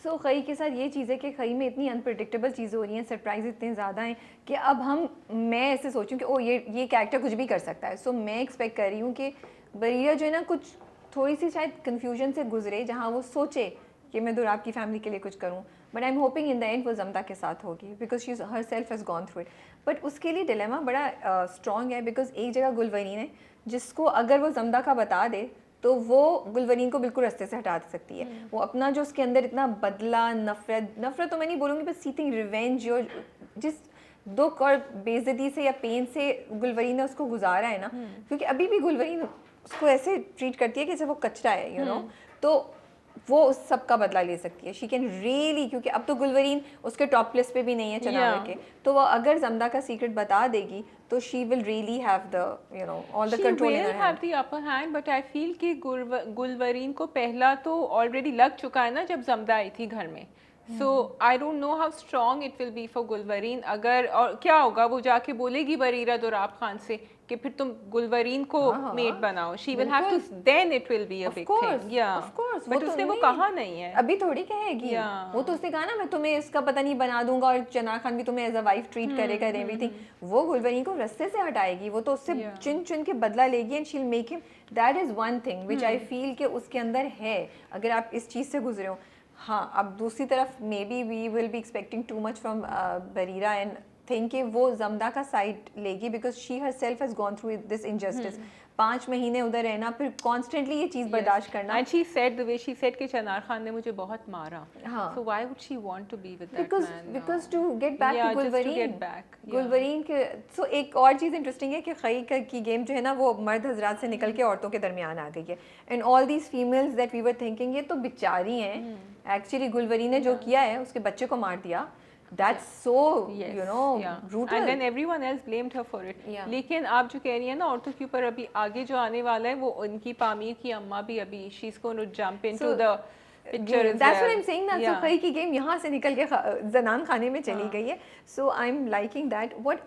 सो खई के साथ ये चीज़ है कि खई में इतनी अनप्रडिक्टेबल चीज़ें हो रही हैं, सरप्राइज इतने ज़्यादा हैं कि अब मैं ऐसे सोचूं कि ओ ये कैरेक्टर कुछ भी कर सकता है। सो मैं एक्सपेक्ट कर रही हूँ कि बरीरा जो है ना कुछ थोड़ी सी शायद कन्फ्यूजन से गुजरे, जहाँ वो सोचे कि मैं दुराब की फैमिली के लिए कुछ करूँ, but I am hoping in the end वो जमदा के साथ होगी because she her self has gone through it. But उसके लिए डिलेमा बड़ा स्ट्रॉन्ग है बिकॉज एक जगह गुलवरीन है जिसको अगर वो जमदा का बता दे तो वो गुलवरीन को बिल्कुल रास्ते से हटा सकती है। वो अपना जो उसके अंदर इतना बदला, नफरत तो मैं नहीं बोलूँगी, बस सीथिंग रिवेंज, जो जिस दुख और बेइज्जती से या पेन से गुलवरीन ने उसको गुजारा है ना, क्योंकि अभी भी गुलवरीन उसको ऐसे ट्रीट करती है कि जैसे वो कचरा है, यू नो, तो वो उस सब का बदला ले सकती है। शी कैन रियली, क्योंकि अब तो गुलवरीन उसके टॉप लिस्ट पे भी नहीं है चनावर के, तो वो अगर जमदा का सीक्रेट बता देगी तो she will really have the you know all the control in her hand. The upper hand, but I feel कि गुलवरीन को पहला तो ऑलरेडी लग चुका है ना जब जमदा आई थी घर में। So I don't know how strong it will be for Gulwareen. अगर और क्या होगा, वो जाके बोलेगी बरीरा दुराब खान से कि फिर तुम गुलवरीन को मेट बनाओ, she will have to, then it will be a big thing. Yeah of course, but उसने वो कहा नहीं है अभी थोड़ी कहेगी। वो तो उसने कहा ना मैं तुम्हें इसका पता नहीं बना दूंगा और चनार खान भी तुम्हें एज अ वाइफ ट्रीट करेगा एंड एवरीथिंग। वो गुलवरीन को रास्ते से हटाएगी, वो तो उससे चुन चुन के बदला लेगी and she will make him. That is one thing which I feel कि उसके अंदर है, अगर आप इस चीज से गुजरे हो। हाँ, अब दूसरी तरफ maybe we will be expecting too much from Barira and think कि वो जमदा का साइड लेगी because she herself has gone through this injustice. 5 महीने उधर रहना, फिर कॉन्स्टेंटली ये चीज बर्दाश्त करना। And she said the way she said कि चनार खान ने मुझे बहुत मारा, हाँ, so why would she want to be with that man? Because to get back to Gulwareen, Gulwareen के। सो एक और चीज़ इंटरेस्टिंग है कि खई की गेम जो है ना वो मर्द हजरात से निकल के औरतों के दरमियान आ गई है। And all these females that we were thinking ये तो बेचारी हैं, एक्चुअली गुलवरीन ने जो किया है उसके बच्चे को मार दिया। That's so, you know, brutal. And then everyone else blamed her for it. लेकिन आप जो कह रही हैं ना औरतों के ऊपर, अभी आगे जो आने वाला है वो उनकी पामीर की अम्मा भी अभी she's going to jump into the picture as well. That's what I'm saying ना। So खई की गेम यहाँ से निकल के जनान खाने में चली गई है। So I'm liking that. What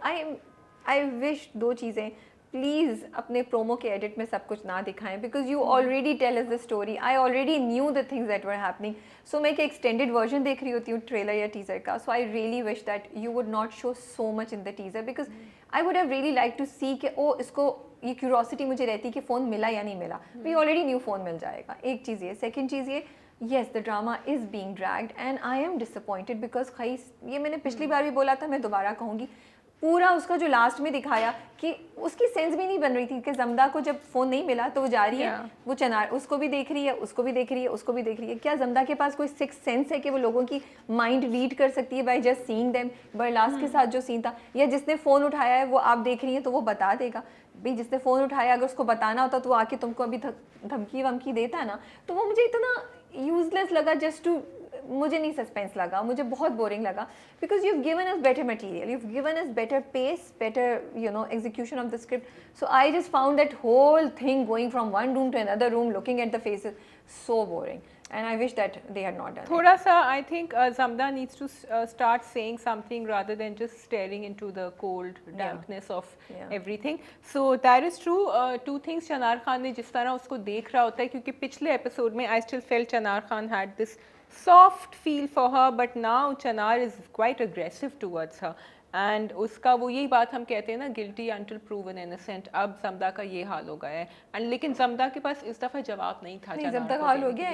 I wish, दो चीज़ें प्लीज़ अपने प्रोमो के एडिट में सब कुछ ना दिखाएं because you already tell us the story. I already knew the things that were happening. So मैं एक एक्सटेंडेड वर्जन देख रही होती हूँ ट्रेलर या टीजर का। So I really wish that you would not show so much in the teaser because I would have really like to see कि ओ इसको ये क्यूरोसिटी मुझे रहती कि फ़ोन मिला या नहीं मिला। भी ऑलरेडी न्यू फ़ोन मिल जाएगा। एक चीज़ ये। सेकेंड चीज़ ये, yes the drama is being dragged and I am disappointed because खई, ये मैंने पिछली बार भी बोला था, मैं दोबारा कहूँगी, पूरा उसका जो लास्ट में दिखाया कि उसकी सेंस भी नहीं बन रही थी कि जमदा को जब फ़ोन नहीं मिला तो वो जा रही है, वो चनार उसको भी देख रही है, उसको भी देख रही है, उसको भी देख रही है। क्या जमदा के पास कोई सिक्स सेंस है कि वो लोगों की माइंड रीड कर सकती है by just seeing them? Barlas के साथ जो सीन था, या जिसने फ़ोन उठाया है वो आप देख रही हैं तो वो बता देगा। भाई जिसने फ़ोन उठाया अगर उसको बताना होता तो वो आके तुमको अभी धमकी वमकी देता है ना। तो वो मुझे इतना यूजलेस लगा, जस्ट टू, मुझे नहीं सस्पेंस लगा, मुझे बहुत बोरिंग लगा because you given us better material, you given us better pace, better you know execution of the script. So I just found that whole thing going from one room to another room looking at the faces so boring and I wish that they had not done थोड़ा सा I think Zamda needs to start saying something rather than just staring into the cold dampness of everything. So that is true. Two things, चनार खान ने जिस तरह उसको देख रहा होता है, क्योंकि पिछले एपिसोड में I still felt चनार Khan had this soft feel for her, but now चनार is quite aggressive towards her. And उसका वो यही बात हम कहते हैं ना, गिल्टी अंटिल प्रूवन इनोसेंट। अब जमदा का ये हाल हो गया है एंड लेकिन जमदा के पास इस दफ़ा जवाब नहीं था। जमदा का हाल हो गया,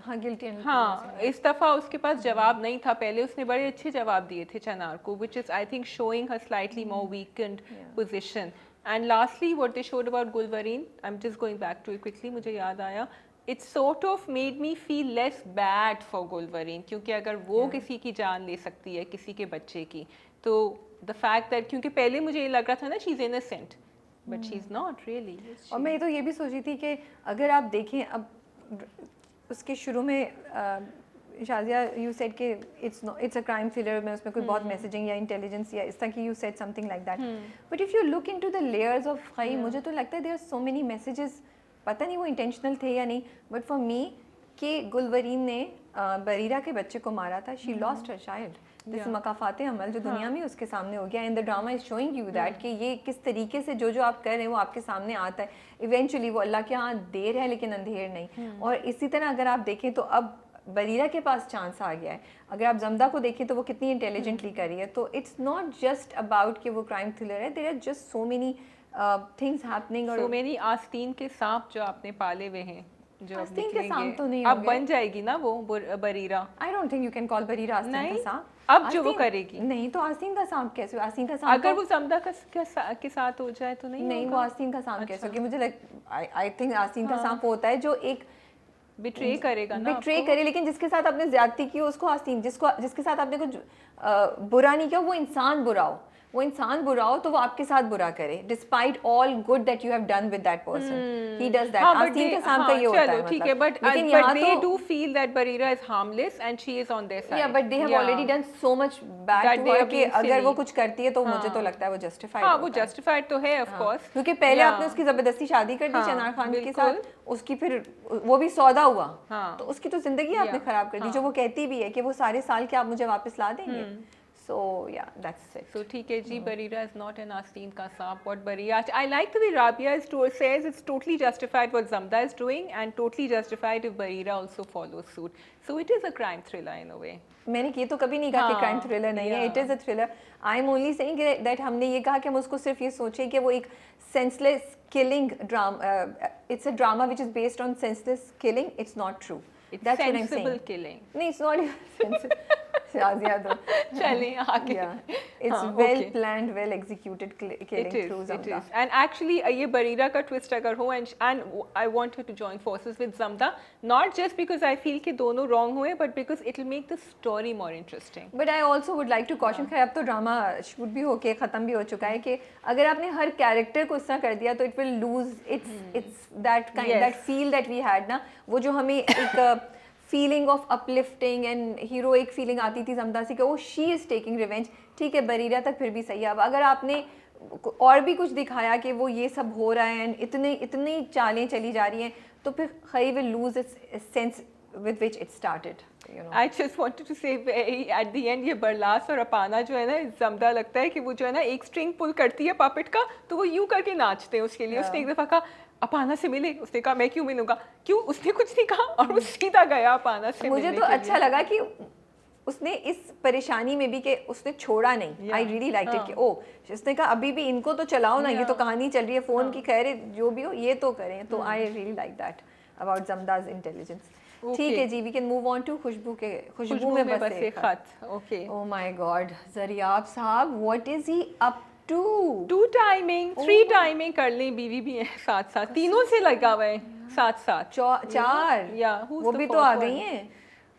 हाँ गिल्टी। हाँ, इस दफ़ा उसके पास जवाब नहीं था। पहले उसने बड़े अच्छे जवाब दिए थे चनार को, which is I think showing her slightly more weakened position. And lastly what they showed about Gulwareen, I am just going back to it quickly, मुझे याद आया, it sort of made me feel less bad for Gulwareen, क्योंकि अगर वो किसी की जान ले सकती है, किसी के बच्चे की, तो द फैक्ट दैट, क्योंकि पहले मुझे ये लग रहा था ना she is innocent but she is not really. और मैं तो ये भी सोच रही थी कि अगर आप देखें अब उसके शुरू में शाजिया यू सेड कि इट्स अ क्राइम थ्रिलर में उसमें कोई बहुत मैसेजिंग या इंटेलिजेंस या इस तरह की you said something like that, but if you look into the layers of Khaie, मुझे तो लगता है there are so many messages, पता नहीं वो इंटेंशनल थे या नहीं, बट फॉर मी कि गुलवरीन ने बरीरा के बच्चे को मारा था, she lost her child. This मकाफात अमल जो दुनिया में उसके सामने हो गया, and the drama is showing you that कि ये किस तरीके से जो आप कर रहे हैं वो आपके सामने आता है। इवेंचुअली वो अल्लाह के यहाँ देर है लेकिन अंधेर नहीं। और इसी तरह अगर आप देखें तो अब बरीरा के पास चांस आ गया है। अगर आप जमदा को देखें तो वो कितनी इंटेलिजेंटली कर रही है। तो इट्स नॉट जस्ट अबाउट कि वो क्राइम थ्रिलर है, there are just so many things happening. और सो मेनी आस्तीन के सांप जो आपने पाले हुए हैं, जो आस्तीन के सांप तो नहीं, अब बन जाएगी ना वो बरीरा। आई don't think you can call Bareera आस्तीन का सांप। अब जो वो करेगी नहीं तो आस्तीन का सांप कैसे? आस्तीन का सांप अगर वो जमदा के साथ हो जाए तो नहीं वो आस्तीन का सांप कैसे? क्योंकि मुझे आई थिंक आस्तीन का सांप होता है जो एक बिट्रे करेगा ना, बिट्रे करे, लेकिन जिसके साथ आपने ज्यादती की उसको आस्तीन, जिसके साथ आपने कुछ बुरा नहीं किया वो इंसान बुरा हो, वो इंसान बुरा हो तो वो आपके साथ बुरा करे despite all good that you have done with that person, he does that. आस्तीन के सांप का ये होता है, ठीक है, but they do feel that Barira is harmless and she is on their side. Yeah, but they have already done so much bad to her कि अगर वो कुछ करती है तो मुझे तो लगता है वो जस्टिफाइड। हाँ, वो जस्टिफाइड तो है ऑफ कोर्स, क्योंकि पहले आपने उसकी जबरदस्ती शादी कर दी चनार खान के साथ, उसकी फिर वो भी सौदा हुआ, तो उसकी तो जिंदगी आपने खराब कर दी। जो वो कहती भी है कि वो सारे साल के आप मुझे वापस ला देंगे, So yeah, that's it. So ठीक है जी, Barira is not an Asteen ka saap. What Barira, I like the way Rabia says it's totally justified what Zamda is doing and totally justified if Barira also follows suit. So it is a crime thriller in a way. मैंने ये तो कभी नहीं कहा कि crime thriller नहीं है, it is a thriller. I am only saying that हमने ये कहा कि हम उसको सिर्फ ये सोचें कि वो एक senseless killing drama, it's a drama which is based on senseless killing. It's not true. It's That's what I'm sensible saying. killing. नहीं, it's not sensible. शाज़िया तो चलें आगे. Yeah, it's हाँ, well okay. planned, well executed killing It is, through it Zamda. is. And actually ये Barira का twist अगर हो and I want her to join forces with Zamda, not just because I feel कि दोनों wrong हुए, but because it will make the story more interesting. But I also would like to caution, खैर अब तो drama should भी होके ख़त्म भी हो चुका है कि अगर आपने हर कैरेक्टर को इस तरह कर दिया तो it will lose its that kind, Yes. that feel that we had ना, वो जो हमें एक feeling of uplifting and heroic feeling आती थी ज़मदा से कि oh she is taking revenge. ठीक है, बरीरा तक फिर भी सही है. अब अगर आपने और भी कुछ दिखाया कि वो ये सब हो रहा है एंड इतनी चालें चली जा रही हैं, तो फिर खई will lose its sense with which it started, you know. I just wanted to say at the end ये बरलास और अपाना जो है ना, ज़मदा लगता है कि वो जो है ना एक स्ट्रिंग पुल करती है पापेट का, तो वो यूं करके नाचते हैं उसके लिए. उसने एक दफ़ा कहा अपाना से मिले, उसने कहा मैं क्यों मिलूंगा, क्यों, उसने कुछ नहीं कहा और वो सीधा गया अपाना से मुझे मिलने तो के अच्छा लिए. लगा कि उसने इस परेशानी में भी कि उसने छोड़ा नहीं. आई रियली लाइक इट कि ओ उसने कहा अभी भी इनको तो चलाओ ना, ये तो कहानी चल रही है फ़ोन की, खैर जो भी हो ये तो करें. तो I really like that about Zamda's intelligence. ठीक है जी, we can move on to Khushboo Mein Basay Khat. Okay. Oh my god, Zariyab sahab, what is he up to? 2 timing 3 timing कर लें, बीवी भी है साथ साथ, तीनों से लगा हुआ है साथ साथ. 4 या वो भी तो आ गई हैं.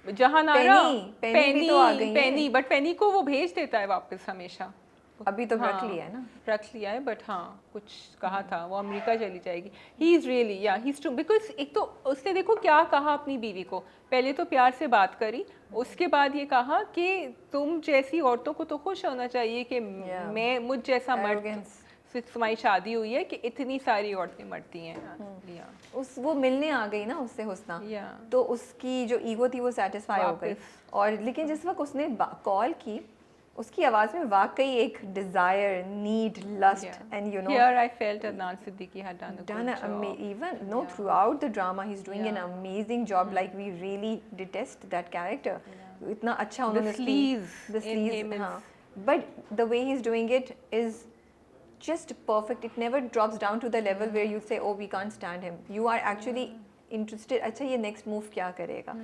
जहानारा, पेनी भी तो आ गई है. पेनी, बट पेनी को वो भेज देता है वापस हमेशा. अभी तो रख हाँ, लिया है ना. रख लिया है, बट हाँ कुछ कहा था वो अमेरिका चली जाएगी. ही इज़ रियली या ही इज़ टू, बिकॉज एक तो उसने देखो क्या कहा अपनी बीवी को, पहले तो प्यार से बात करी, उसके बाद ये कहा कि तुम जैसी औरतों को तो खुश होना चाहिए कि मैं मुझ जैसा मर्द, Arrogance. तुम्हारी शादी हुई है कि इतनी सारी औरतें मरती हैं. या उस वो मिलने आ गई ना उससे हुस्ना, या तो उसकी जो ईगो थी वो सेटिस्फाई हो गई. वापस. और लेकिन जिस वक्त उसने कॉल की, उसकी आवाज़ में वाकई एक desire, need, lust and you know, here I felt Adnan Siddiqui had done a done good job. even no, throughout the drama he's doing an Yeah. amazing job. Like we really detest that character. इतना अच्छा The उन्होंने sleaze the in sleaze, him is- हाँ. But the way he's doing it is just perfect. It never drops down to the level where you say, oh, we can't stand him. You are actually interested. अच्छा ये next move क्या करेगा?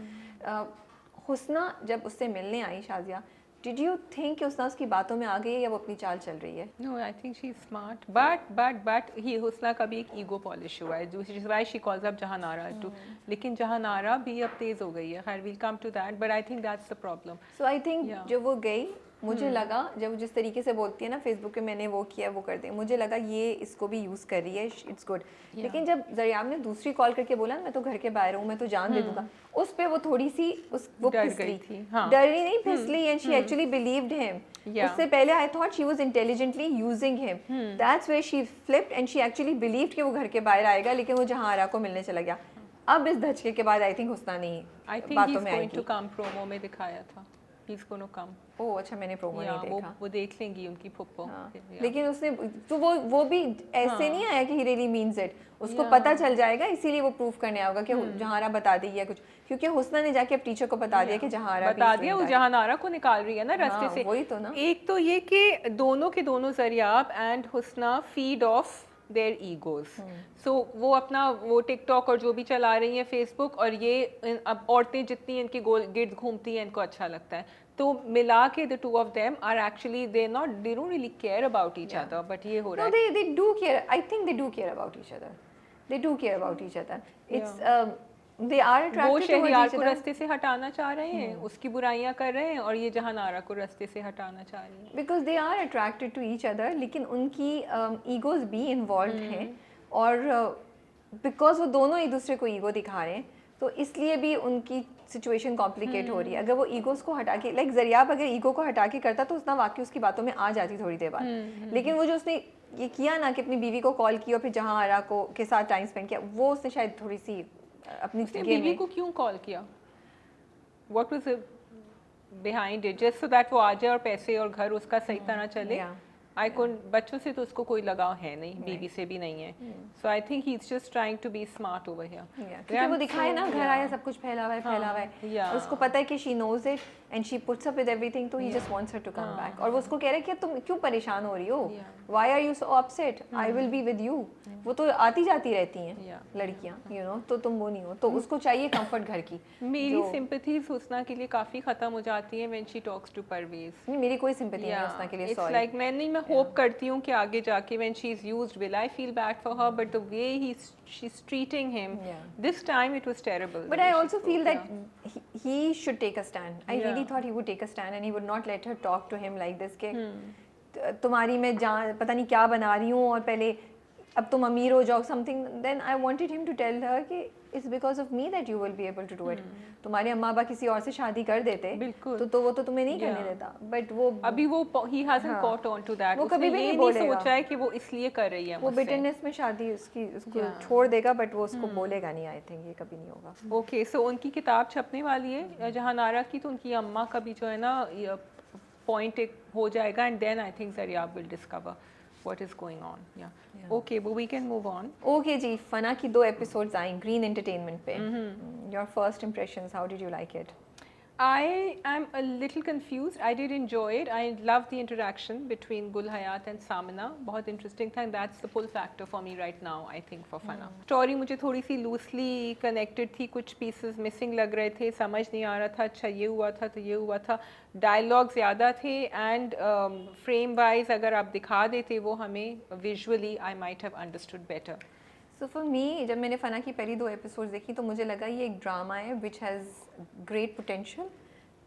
हुस्ना जब उससे मिलने आई Shazia, Did you think कि उसना उसकी बातों में आ गई है या वो अपनी चाल चल रही है? No, I think she's smart, but he हुस्ना का भी एक ego polish हुआ है, which is why she calls up Jahanara too. लेकिन जहानारा भी अब तेज हो गई है. खैर we'll come to that, but I think that's the problem. So I think Yeah. जब वो गई, मुझे लगा जब जिस तरीके से बोलती है ना फेसबुक पे, मैंने वो किया वो कर दे, मुझे लगा ये इसको भी यूज़ कर रही है, इट्स गुड. लेकिन जब जरियाब ने दूसरी कॉल करके बोला मैं तो घर के बाहर हूँ, मैं तो जान दे दूंगा, उस पे वो थोड़ी सी वो डर फिसली गई थी. हाँ. डरी नहीं, फिसली, and she actually believed him. उससे पहले I thought she was intelligently using him. That's where she flipped and she actually believed कि वो घर के बाहर आएगा, लेकिन वो जहानारा को मिलने चला गया. अब इस धचके के बाद आई थिंक हुस्ना नहीं I think बातों he's में going आएगी. to come. promo में दिखाया था. He's going to come. ओह अच्छा, मैंने प्रोमो Yeah, नहीं देखा. वो देख लेंगी उनकी फुप्पो. हाँ. Yeah. लेकिन उसने तो वो भी ऐसे नहीं आया कि ही रियली मीन्स इट. उसको पता चल जाएगा, इसीलिए वो प्रूफ करने आएगा कि जहानारा बता दी है कुछ, क्योंकि हुस्ना ने जाके अब टीचर को बता दिया कि जहानारा बता दिया, वो जहानारा को निकाल रही है ना रास्ते से. वही तो ना. एक तो ये कि दोनों के दोनों Zariyab and Husna feed off their egos. So वो अपना वो टिकटॉक और जो भी चला रही हैं फेसबुक, और ये अब औरतें जितनी इनके गिर्द घूमती हैं इनको अच्छा लगता है, तो मिला के the two of them are actually they don't really care about each other, but ये हो रहा No, है. they do care. I think they do care about each other. They do care about each other. It's they are वो attracted towards Shahryar each को other. रास्ते से हटाना चाह रहे हैं, उसकी बुराइयां कर रहे हैं, और ये जहानारा को रास्ते से हटाना चाह रही हैं. Because they are attracted to each other, लेकिन उनकी egos भी involved हैं, और because वो दोनों एक दूसरे को ईगो दिखा रहे हैं, तो इसलिए भी उनकी सिचुएशन कॉम्प्लिकेट हो रही है. अगर वो ईगोस को हटा के, लाइक जरियाब अगर ईगो को हटा के करता तो उसना वाकई उसकी बातों में आ जाती थोड़ी देर बाद. लेकिन वो जो उसने ये किया ना कि अपनी बीवी को कॉल किया और फिर जहानारा को के साथ टाइम स्पेंड किया, वो उसने शायद थोड़ी सी अपनी उसने गेम बीवी में को क्यों कॉल किया? What was it? behind it just so that वो आ जाए और पैसे और घर उसका सही तरह चले. Yeah. बच्चों से तो उसको कोई लगाव है नहीं, बीवी से भी नहीं है. So I think he's just trying to be smart over here. क्योंकि वो दिखाए ना घर आया सब कुछ फैला हुआ है yeah. और उसको पता है कि she knows it and she puts up with everything, तो he just wants her to come back. और वो उसको कह रहा है कि तुम क्यों परेशान हो रही हो, why are you so upset, I will be with you. वो तो आती जाती रहती हैं लड़कियाँ, you know, तो तुम वो नहीं हो, तो उसको चाहिए comfort घर की. मेरी sympathies हुस्ना के लिए काफ़ी ख़त्म हो जाती है when she talks to Parvez. नहीं, मेरी कोई sympathy नहीं है हुस्ना के लिए, It's sorry. like मैं hope करती हूँ कि आगे जाके when she's used, will I feel bad for her, but the way she's treating him, this time it was terrible. But I also feel that he should take a stand. I really thought he would take a stand and he would not let her talk to him like this के तुम्हारी मैं जान पता नहीं क्या बना रही हूँ और पहले अब तुम अमीर हो जाओ something. Then I wanted him to tell her कि it's because of me that you will be able to do it. तुम्हारे अम्मा अब्बा किसी और से शादी कर देते तो वो तो तुम्हें नहीं करने देता. But वो अभी वो he hasn't caught on to that. वो कभी भी नहीं बोलेगा. सोचा है कि वो इसलिए कर रही है. वो bitterness में शादी उसको छोड़ देगा, but वो उसको बोलेगा नहीं. I think ये कभी नहीं होगा. Okay, so उनकी किताब छपने वाली है जहानारा की, तो उनकी अम्मा का भी जो है ना पॉइंट एक हो जाएगा and then I think Zaryab will discover what is going on. Okay, but we can move on. Okay जी, फना की 2 episodes आई Green Entertainment पे. Your first impressions, how did you like it? I am a little confused. I did enjoy it. I love the interaction between Gul Hayat and Samina. बहुत interesting था, and that's the pull factor for me right now, I think, for Fana. Story मुझे थोड़ी सी loosely connected थी, कुछ pieces missing लग रहे थे, समझ नहीं आ रहा था, अच्छा ये हुआ था तो ये हुआ था. Dialogue ज़्यादा थे and frame wise अगर आप दिखा देते वो हमें visually, I might have understood better. So for me, जब मैंने फना की पहली 2 episodes देखी तो मुझे लगा ये एक ड्रामा है which has great potential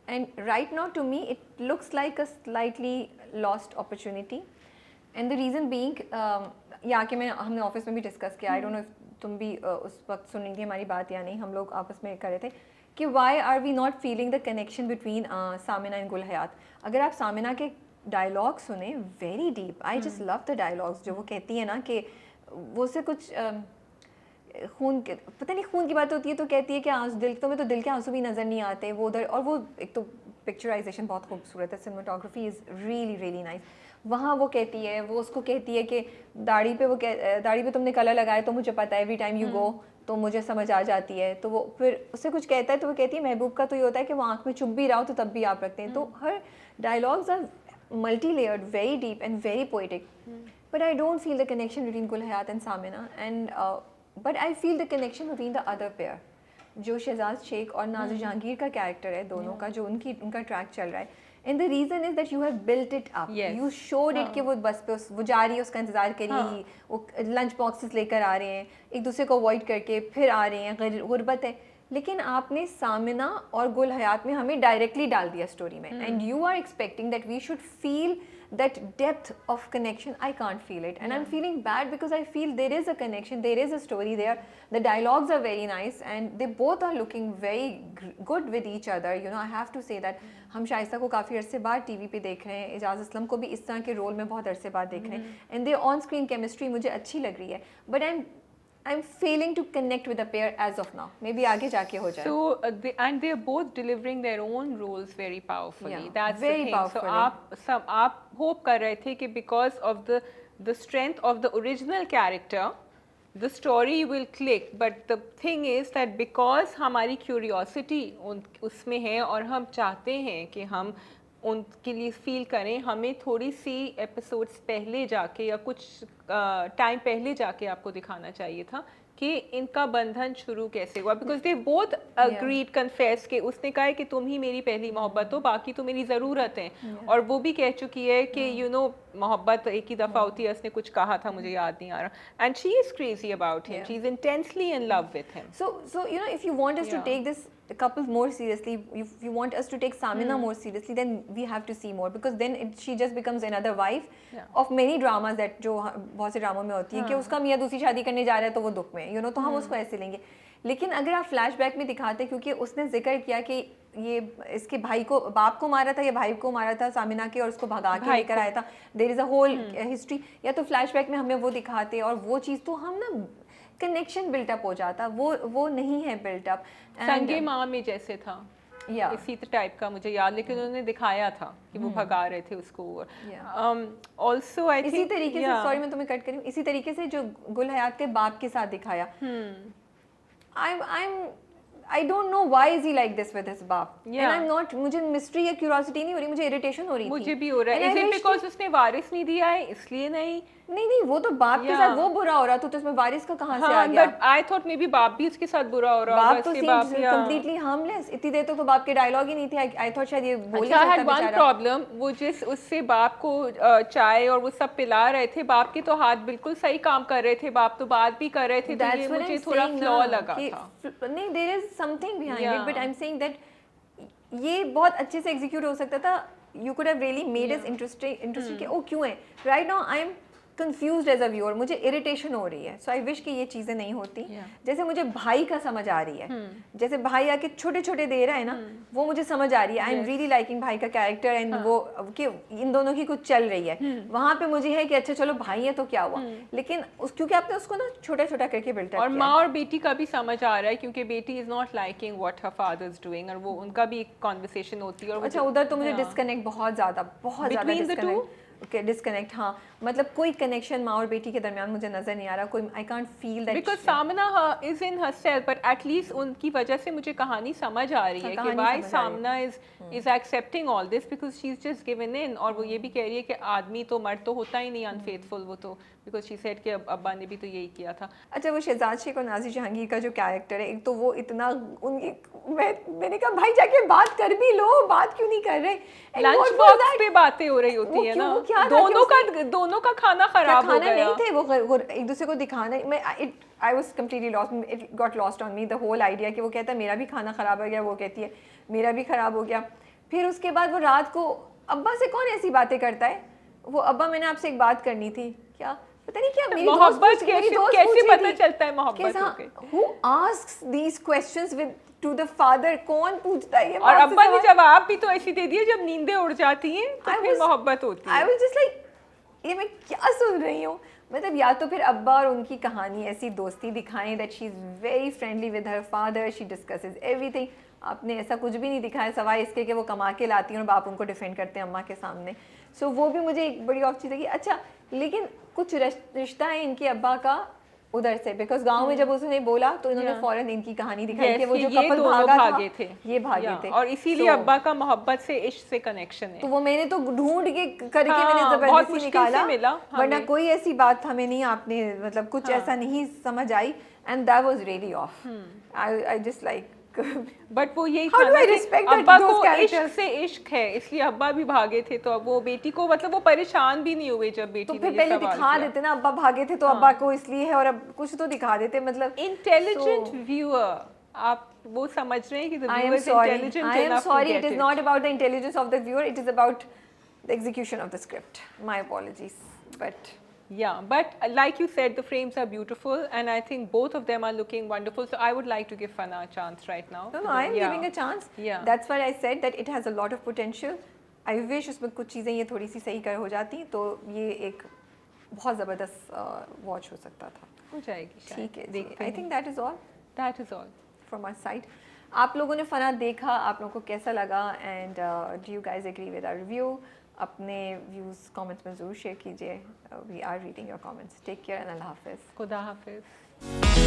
and right now to me it looks like a slightly lost opportunity and the reason being ये आके हमने ऑफिस में भी डिस्कस किया. I don't know if तुम भी उस वक्त सुन रही थी हमारी बात या नहीं. हम लोग आपस में कर रहे थे कि why are we not feeling the connection between Samina and गुल हयात. अगर आप सामिना के डायलॉग सुने, very deep. I just love the dialogues. जो वो कहती है ना कि वो से कुछ खून के पता नहीं खून की बात होती है तो कहती है कि आंसू दिल के आंसू भी नज़र नहीं आते वो उधर. और वो एक तो पिक्चराइजेशन बहुत खूबसूरत है, cinematography is really really nice. वहाँ वो कहती है, वो उसको कहती है कि दाढ़ी पे तुमने कलर लगाया तो मुझे पता है एवरी टाइम यू गो तो मुझे समझ आ जाती है. तो वो फिर उससे कुछ कहता है तो वो कहती है महबूब का तो ये होता है कि वो आँख में चुभ भी रहा हो तो तब भी आप रखते हैं. तो her dialogues are multi layered, very deep and very poetic. But I don't feel the connection between Gul Hayat and Samina, and but I feel the connection between the other pair, जो शहजाद शेख और नाज़िर जहांगीर का character है दोनों का, जो उनका track चल रहा है. And the reason is that you have built it up. You showed it कि वो बस पे वो जा रही है, उसका इंतज़ार करेगी, वो लंच बॉक्सेस लेकर आ रहे हैं, एक दूसरे को अवॉइड करके फिर आ रहे हैं, गुर्बत है. लेकिन आपने सामिना और गुल हयात में हमें डायरेक्टली डाल दिया स्टोरी में. And you are expecting that we should feel that depth of connection. I can't feel it and I'm feeling bad because I feel there is a connection, there is a story there, the dialogues are very nice and they both are looking very good with each other. You know, I have to say that हम शाइस्ता को काफ़ी अरसे बाद TV पे देख रहे हैं, एजाज असलम को भी इस तरह के रोल में बहुत अरसे बाद देख रहे हैं and their on screen chemistry मुझे अच्छी लग रही है. But I'm failing to connect with the pair as of now. Maybe आगे जाके हो जाए. So and they're both delivering their own roles very powerfully. That's very the thing. powerfully. So आप hope कर रहे थे कि because of the strength of the original character, the story will click. But the thing is that because हमारी curiosity उसमें है और हम चाहते हैं कि हम उनके लिए फील करें, हमें थोड़ी सी एपिसोड्स पहले जाके या कुछ टाइम पहले जाके आपको दिखाना चाहिए था कि इनका बंधन शुरू कैसे हुआ. Because they both agreed confess कि उसने कहा है कि तुम ही मेरी पहली मोहब्बत हो, बाकी तो मेरी ज़रूरत है. और वो भी कह चुकी है कि यू नो मोहब्बत एक ही दफ़ा होती है. उसने कुछ कहा था, मुझे याद नहीं आ रहा. And she is crazy about him, she is intensely in love with him. So you know, if you want us to take this couple more seriously, if you want us to take Samina more seriously, then we have to see more, because then she just becomes another wife of many dramas that जो बहुत से ड्रामों में होती है कि उसका मियाँ दूसरी शादी करने जा रहा है तो वो दुख में, you know, तो हम उसको ऐसे लेंगे. लेकिन अगर आप फ्लैशबैक में दिखाते, क्योंकि उसने जिक्र किया कि ये इसके भाई को, बाप को मारा था या भाई को मारा था सामिना के, और उसको भगा के लेकर आया था, there is a whole history. या तो फ्लैशबैक में हमें वो दिखाते और वो चीज़ तो हम ना कनेक्शन बिल्टअप हो जाता. वो नहीं है बिल्टअप. संगे माँ में जैसे था. Yeah. इसी टाइप का मुझे याद, लेकिन उन्होंने दिखाया था कि वो भगा रहे थे उसको। ऑल्सो आई इसी थिंक तरीके से, सॉरी मैं तुम्हें कट करी हूँ, इसी तरीके से जो गुल हयात के बाप के साथ दिखाया, I don't know why is he like this with his बाप, and Yeah. I'm not, मुझे मिस्ट्री या क्यूरियोसिटी नहीं हो रही, मुझे इरिटेशन हो रही थी। मुझे भी हो रहा And है, I is it wish because उसने वारिस नहीं दिया है इसलिए नहीं? नहीं वो तो बाप के Yeah. साथ वो बुरा हो रहा था, तो इसमें वारिस का कहाँ से आ हाँ, गया? But I thought may be बाप भी उसके साथ बुरा हो रहा होगा, बाप तो इसके बाप या कंप्लीटली हार्मलेस, इतनी देर तक तो बाप के डायलॉग ही नहीं थे। आई थॉट शायद ये बोल ही अच्छा, सकता हैड वन बेचारा। प्रॉब्लम, वो जिस उससे बाप को चाय और वो सब पिला रहे थे, बाप के तो हाथ बिल्कुल सही काम कर रहे थे, बाप तो बात भी कर रहे थे, तो ये मुझे थोड़ा फ्लॉ लगा था। नहीं, there is something behind it, Yeah. But I am saying that ये बहुत अच्छे से एग्जीक्यूट हो सकता था। You could have really made it interesting कि ओ क्यों है। Right now I am confused as a viewer, मुझे इरिटेशन हो रही है। सो आई विश कि ये चीज़ें नहीं होती। जैसे मुझे भाई का समझ आ रही है, जैसे भाई आके छोटे छोटे दे रहा है ना, वो मुझे समझ आ रही है। आई एम रियली लाइकिंग भाई का कैरेक्टर, एंड वो कि इन दोनों की कुछ चल रही है वहाँ पे। मुझे है कि अच्छा चलो भाई है तो क्या हुआ, लेकिन क्योंकि आपने उसको ना छोटा छोटा करके बिल्ट और माँ और बेटी का भी समझ आ रहा है, क्योंकि बेटी is not liking what her father is doing, और वो उनका भी एक कॉन्वर्सेशन होती है। और अच्छा, उधर तो मुझे डिस्कनेक्ट बहुत ज़्यादा Between the two? डिस्कनेक्ट, हाँ, मतलब कोई कनेक्शन माँ और बेटी के दरमियान मुझे नजर नहीं आ रहा। कोई I can't feel that, because सामना is in herself, but at least उनकी वजह से मुझे कहानी समझ आ रही है कि व्हाई सामना is accepting all this, because she is just given in. और वो ये भी कह रही है कि आदमी तो मर्द तो होता ही नहीं अनफेथफुल, वो तो बिकॉज शी सेड कि अब्बा ने भी तो यही किया था। अच्छा, वो शहजाद शेख और नाज़िर जहांगीर का जो कैरेक्टर है, एक तो वो इतना उनकी, मैंने कहा भाई जाके बात कर भी लो, बात क्यों नहीं कर रहे? लंच बॉक्स पे बातें हो रही होती है ना, दोनों का खाना खराब हो गया। नहीं थे वो एक दूसरे को दिखाना। मैं I was completely lost, it got lost on me the whole idea कि वो कहता है मेरा भी खाना खराब हो गया, वो कहती है मेरा भी खराब हो गया। फिर उसके बाद वो रात को अब्बा से कौन ऐसी बातें करता है? वो अब्बा मैंने आपसे एक बात करनी थी, क्या पता नहीं क्या, मेरी मोहब्बत कैसे पता चलता है मोहब्बत होके? Who asks these questions with to the father? कौन पूछता है ये? और अब्बा ने जवाब भी तो ऐसी दे दिया, जब नींदें उड़ जाती हैं तो फिर मोहब्बत होती है। I was just like, ये मैं क्या सुन रही हूँ? मतलब या तो फिर अब्बा और उनकी कहानी ऐसी दोस्ती दिखाएं that she is very friendly with her father, she discusses everything. आपने ऐसा कुछ भी नहीं दिखाया सवाए इसके कि वो कमा के लाती हैं और बाप उनको डिफेंड करते हैं अम्मा के सामने। सो वो भी मुझे एक बड़ी ऑफ चीज़ लगी। अच्छा, लेकिन कुछ रिश्ता है इनके अब्बा का उधर से, बिकॉज गांव में जब उसने बोला तो इन्होंने फौरन इनकी कहानी दिखाई कि वो जो कपल भागे थे, ये भागे थे, और इसीलिए अब्बा का मोहब्बत से इश्क से कनेक्शन है। तो वो मैंने तो ढूंढ के करके मैंने जबरदस्ती निकाला, वरना कोई ऐसी बात हमें नहीं, आपने मतलब कुछ ऐसा नहीं समझ आई, and that was really off. I just like, but वो यही था ना कि अब्बा को इश्क से इश्क है, इसलिए अब्बा भी भागे थे। तो अब वो बेटी को, मतलब वो परेशान भी नहीं हुए जब बेटी तो फिर पहले दिखा देते ना अब्बा भागे थे तो अब्बा को इसलिए है, और अब कुछ तो दिखा देते। मतलब इंटेलिजेंट व्यूअर, आप वो समझ रहे हैं कि the viewer is intelligent enough to get it. I am sorry, it is not about the intelligence of the viewer, it is about the execution of the script. My apologies, but yeah, but like you said, the frames are beautiful, and I think both of them are looking wonderful. So I would like to give Fana a chance right now. No, I am giving a chance. Yeah, that's why I said that it has a lot of potential. I wish उसमें कुछ चीज़ें ये थोड़ी सी सही कर हो जाती तो ये एक बहुत ज़बरदस्त वॉच हो सकता था। हो जाएगी, ठीक है, I think that is all. That is all from our side. आप लोगों ने फना देखा, आप लोगों को कैसा लगा, and do you guys agree with our review? अपने व्यूज़ कमेंट्स में ज़रूर शेयर कीजिए। We are reading your comments. Take care and अल्लाह हाफिज़। खुदा हाफिज़।